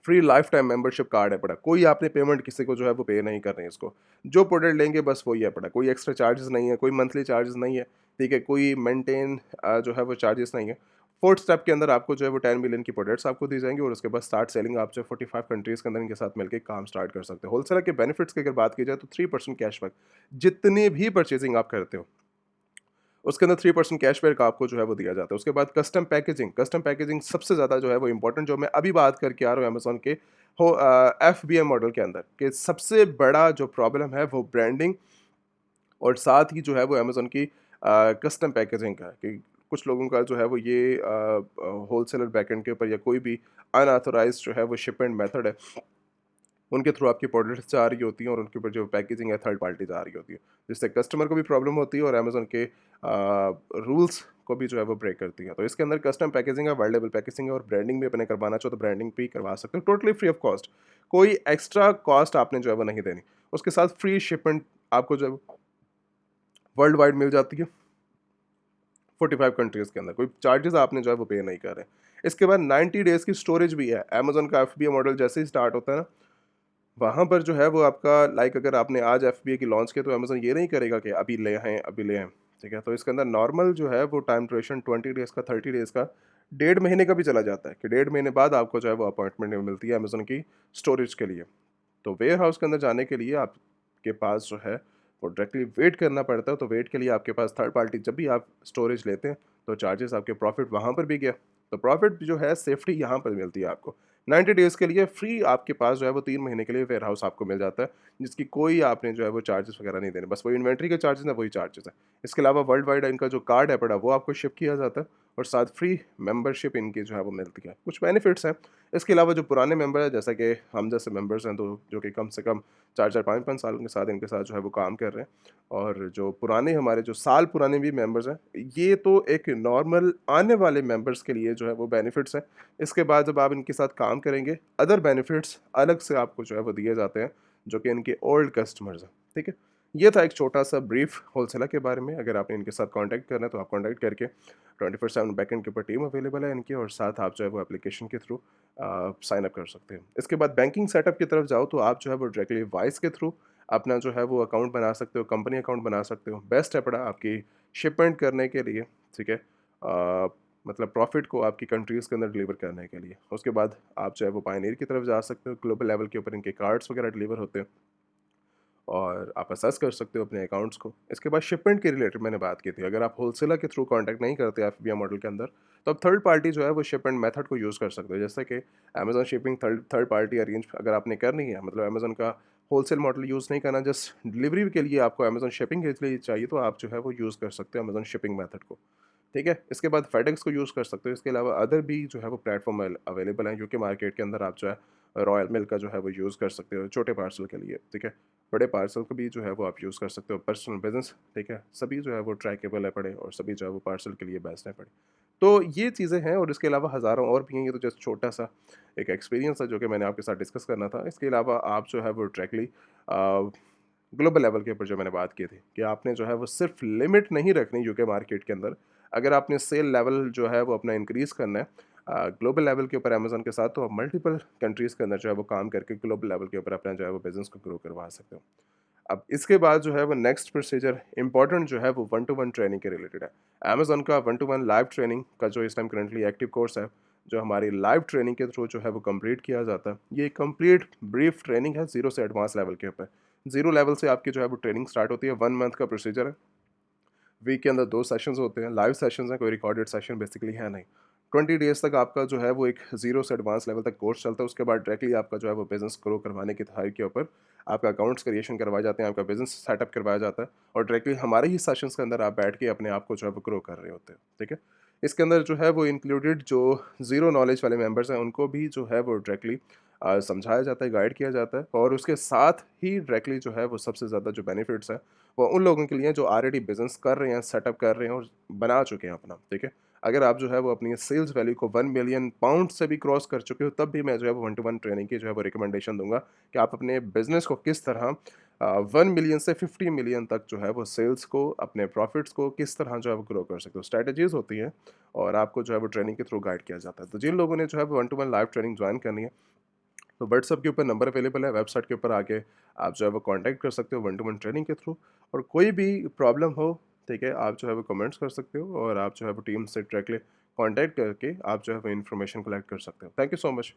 Free life time membership card है पड़ा, कोई आपने पेमेंट किसी को जो है वो पे नहीं कर रहे हैं इसको। जो प्रोडक्ट लेंगे बस वही है पड़ा, कोई एक्स्ट्रा चार्जेस नहीं है, कोई मंथली चार्जेस नहीं है, ठीक है? कोई मेंटेन जो है वो चार्जेस नहीं है। फोर्थ स्टेप के अंदर आपको जो है वो 10 मिलियन की प्रोडक्ट्स आपको दी जाएँगी और उसके बाद स्टार्ट सेलिंग आप जो है 45 कंट्रीज़ के अंदर इनके साथ मिलके काम स्टार्ट कर सकते हो। होलसेलर के बेनिफिट्स की अगर बात की जाए तो 3% कैशबैक, जितनी भी परचेजिंग आप करते हो उसके अंदर 3% कैशबैक आपको जो है वो दिया जाता है। उसके बाद कस्टम पैकेजिंग सबसे ज़्यादा जो है वो इम्पोर्टेंट, जो मैं अभी बात करके आ रहा हूँ अमेज़न के एफबीए मॉडल के अंदर, कि सबसे बड़ा जो प्रॉब्लम है वो ब्रांडिंग और साथ ही जो है वो अमेज़न की कस्टम पैकेजिंग का है कि कुछ लोगों का जो है वो ये होलसेलर बैकएंड के ऊपर या कोई भी अनऑथराइज्ड जो है वो शिपमेंट मेथड है, उनके थ्रू आपकी प्रोडक्ट्स जा रही होती हैं और उनके ऊपर जो पैकेजिंग है थर्ड पार्टी जा रही होती है, जिससे कस्टमर को भी प्रॉब्लम होती है और अमेज़न के रूल्स को भी जो है वो ब्रेक करती है। तो इसके अंदर कस्टम पैकेजिंग है, वर्ल्ड लेवल पैकेजिंग है और ब्रांडिंग भी अपने करवाना चाहो तो ब्रांडिंग भी करवा सकते हो, टोटली फ्री ऑफ कॉस्ट। कोई एक्स्ट्रा कॉस्ट आपने जो है वो नहीं देनी। उसके साथ फ्री शिपमेंट आपको जो है वर्ल्ड वाइड मिल जाती है 45 कंट्रीज़ के अंदर, कोई चार्जेस आपने जो है वो पे नहीं कर रहे। इसके बाद 90 डेज़ की स्टोरेज भी है। अमेज़न का एफबीए मॉडल जैसे ही स्टार्ट होता है ना, वहाँ पर जो है वो आपका लाइक अगर आपने आज एफबीए की लॉन्च किया तो अमेज़न ये नहीं करेगा कि अभी ले आएँ, अभी ले आएँ, ठीक है? तो इसके अंदर नॉर्मल जो है वो टाइम ड्यूरेशन 20 डेज़ का, 30 डेज़ का, डेढ़ महीने का भी चला जाता है कि डेढ़ महीने बाद आपको जो है वो अपॉइंटमेंट मिलती है अमेज़न की स्टोरेज के लिए। तो वेयर हाउस के अंदर जाने के लिए आपके पास जो है वो डायरेक्टली वेट करना पड़ता है, तो वेट के लिए आपके पास थर्ड पार्टी जब भी आप स्टोरेज लेते हैं तो चार्जेस आपके प्रॉफिट वहाँ पर भी गया। तो प्रॉफिट जो है सेफ्टी यहाँ पर मिलती है आपको। 90 डेज़ के लिए फ्री आपके पास जो है वो 3 महीने के लिए वेयर हाउस आपको मिल जाता है, जिसकी कोई आपने जो है वो चार्जेस वगैरह नहीं देने, बस वही इन्वेंट्री के चार्जेस हैं, वही चार्जेस हैं। इसके अलावा वर्ल्ड वाइड इनका जो कार्ड है पड़ा वो आपको शिप किया जाता है और साथ फ्री मेंबरशिप इनकी जो है वो मिलती है। कुछ बेनिफिट्स हैं। इसके अलावा जो पुराने मेंबर हैं, जैसा कि हम जैसे मेंबर्स हैं, तो जो कि कम से कम 4-4 5-5 साल के साथ इनके साथ जो है वो काम कर रहे हैं, और जो पुराने हमारे जो साल पुराने भी मेंबर्स हैं, ये तो एक नॉर्मल आने वाले मेंबर्स के लिए जो है वो बेनिफिट्स हैं। इसके बाद जब आप इनके साथ काम करेंगे, अदर बेनिफिट्स अलग से आपको जो है वो दिए जाते हैं, जो कि इनके ओल्ड कस्टमर्स हैं, ठीक है? ये था एक छोटा-सा ब्रीफ होलसेलर के बारे में। अगर आपने इनके साथ कॉन्टैक्ट करना है, तो आप कॉन्टैक्ट करके 24/7 बैकएंड के ऊपर टीम अवेलेबल है इनकी, और साथ आप जो है वो एप्लीकेशन के थ्रू साइन अप कर सकते हैं। इसके बाद बैंकिंग सेटअप की तरफ जाओ, तो आप जो है वो डायरेक्टली वाइस के थ्रू अपना जो है वो अकाउंट बना सकते हो, कंपनी अकाउंट बना सकते हो। बेस्ट है बड़ा आपकी शिपमेंट करने के लिए, ठीक है? मतलब प्रॉफिट को आपकी कंट्रीज़ के अंदर डिलीवर करने के लिए। उसके बाद आप जो है वो पायनियर की तरफ जा सकते हो, ग्लोबल लेवल के ऊपर इनके कार्ड्स वगैरह डिलीवर होते हैं, और आप असेस कर सकते हो अपने अकाउंट्स को। इसके बाद शिपमेंट के रिलेटेड मैंने बात की थी, अगर आप होलसेलर के थ्रू कॉन्टैक्ट नहीं करते एफबीओ मॉडल के अंदर, तो आप थर्ड पार्टी जो है वो शिपमेंट मेथड को यूज़ कर सकते हो, जैसे कि Amazon shipping third third party arrange अगर आपने करनी है, मतलब अमेज़न का होलसेल मॉडल यूज़ नहीं करना, जस्ट डिलीवरी के लिए आपको अमेज़न शिपिंग के लिए चाहिए, तो आप जो है वो यूज़ कर सकते हो अमेज़न शिपिंग मेथड को, ठीक है? इसके बाद फेडेक्स को यूज़ कर सकते हो। इसके अलावा अदर भी जो है वो प्लेटफ़ॉर्म अवेलेबल हैं, यूके मार्केट के अंदर आप जो है रॉयल मिल का जो है वो यूज़ कर सकते हो छोटे पार्सल के लिए, ठीक है? बड़े पार्सल को भी जो है वो आप यूज़ कर सकते हो, पर्सनल बिज़नेस, ठीक है? सभी जो है वो ट्रैकेबल है बड़े, और सभी जो है वो पार्सल के लिए बेस्ट है बड़े। तो ये चीज़ें हैं, और इसके अलावा हज़ारों और भी हैं, ये तो जस्ट छोटा-सा एक एक्सपीरियंस है जो कि मैंने आपके साथ डिस्कस करना था। इसके अलावा आप जो है वो डायरेक्टली ग्लोबल लेवल के ऊपर जो मैंने बात की थी, कि आपने जो है वो सिर्फ लिमिट नहीं रखनी यूके मार्केट के अंदर। अगर आपने सेल लेवल जो है वो अपना इंक्रीज़ करना है ग्लोबल लेवल के ऊपर अमेज़न के साथ, तो आप मल्टीपल कंट्रीज़ के अंदर जो है वो काम करके ग्लोबल लेवल के ऊपर अपना जो है वो बिज़नेस को ग्रो करवा सकते हो। अब इसके बाद जो है वो नेक्स्ट प्रोसीजर इम्पोर्टेंट जो है वो वन टू वन ट्रेनिंग के रिलेटेड है। अमेज़न का one two one live training का जो इस टाइम करंटली एक्टिव कोर्स है, जो हमारी लाइव ट्रेनिंग के थ्रू जो है वो कंप्लीट किया जाता है। ये कंप्लीट ब्रीफ ट्रेनिंग है, ज़ीरो से एडवांस लेवल के ऊपर। ज़ीरो लेवल से आपकी जो है वो ट्रेनिंग स्टार्ट होती है, 1 मंथ का प्रोसीजर है। वीक के अंदर 2 सेशंस होते हैं, लाइव सेशंस हैं, कोई रिकॉर्डेड सेशन बेसिकली है नहीं। 20 डेज़ तक आपका जो है वो एक ज़ीरो से एडवांस लेवल तक कोर्स चलता है, उसके बाद डायरेक्टली आपका जो है वो बिज़नेस ग्रो करवाने की तैयारी के ऊपर आपका अकाउंट्स क्रिएशन करवाए जाते हैं, आपका बिज़नेस सेटअप करवाया जाता है, और डायरेक्टली हमारे ही सेशंस के अंदर आप बैठ के अपने आप को जो है वो ग्रो कर रहे होते हैं, ठीक है? इसके अंदर जो है वो इंक्लूडेड जो ज़ीरो नॉलेज वाले मेंबर्स हैं, उनको भी जो है वो डायरेक्टली समझाया जाता है, गाइड किया जाता है, और उसके साथ ही डायरेक्टली जो है वो सबसे ज़्यादा जो बेनिफिट्स हैं, वो उन लोगों के लिए हैं जो ऑलरेडी बिज़नेस कर रहे हैं, सेटअप कर रहे हैं और बना चुके हैं अपना, ठीक है? अगर आप जो है वो अपनी सेल्स वैल्यू को 1 मिलियन पाउंड से भी क्रॉस कर चुके हो, तब भी मैं जो है वो वन टू वन ट्रेनिंग की जो है वो रिकमेंडेशन दूँगा कि आप अपने बिज़नेस को किस तरह 1 मिलियन से 50 मिलियन तक जो है वो सेल्स को, अपने प्रॉफिट्स को किस तरह जो है वो ग्रो कर सकते हो। स्ट्रैटेजीज़ होती हैं, और आपको जो है वो ट्रेनिंग के थ्रू गाइड किया जाता है। तो जिन लोगों ने जो है वो one two one live training join करनी है, तो व्हाट्सएप के ऊपर नंबर अवेलेबल है, वेबसाइट के ऊपर आके आप जो है वो कांटेक्ट कर सकते हो वन टू वन ट्रेनिंग के थ्रू, और कोई भी प्रॉब्लम हो, ठीक है, आप जो है वो कमेंट्स कर सकते हो, और आप जो है वो टीम से डायरेक्टली कांटेक्ट करके आप जो है वो इन्फॉर्मेशन कलेक्ट कर सकते हो। Thank you so much.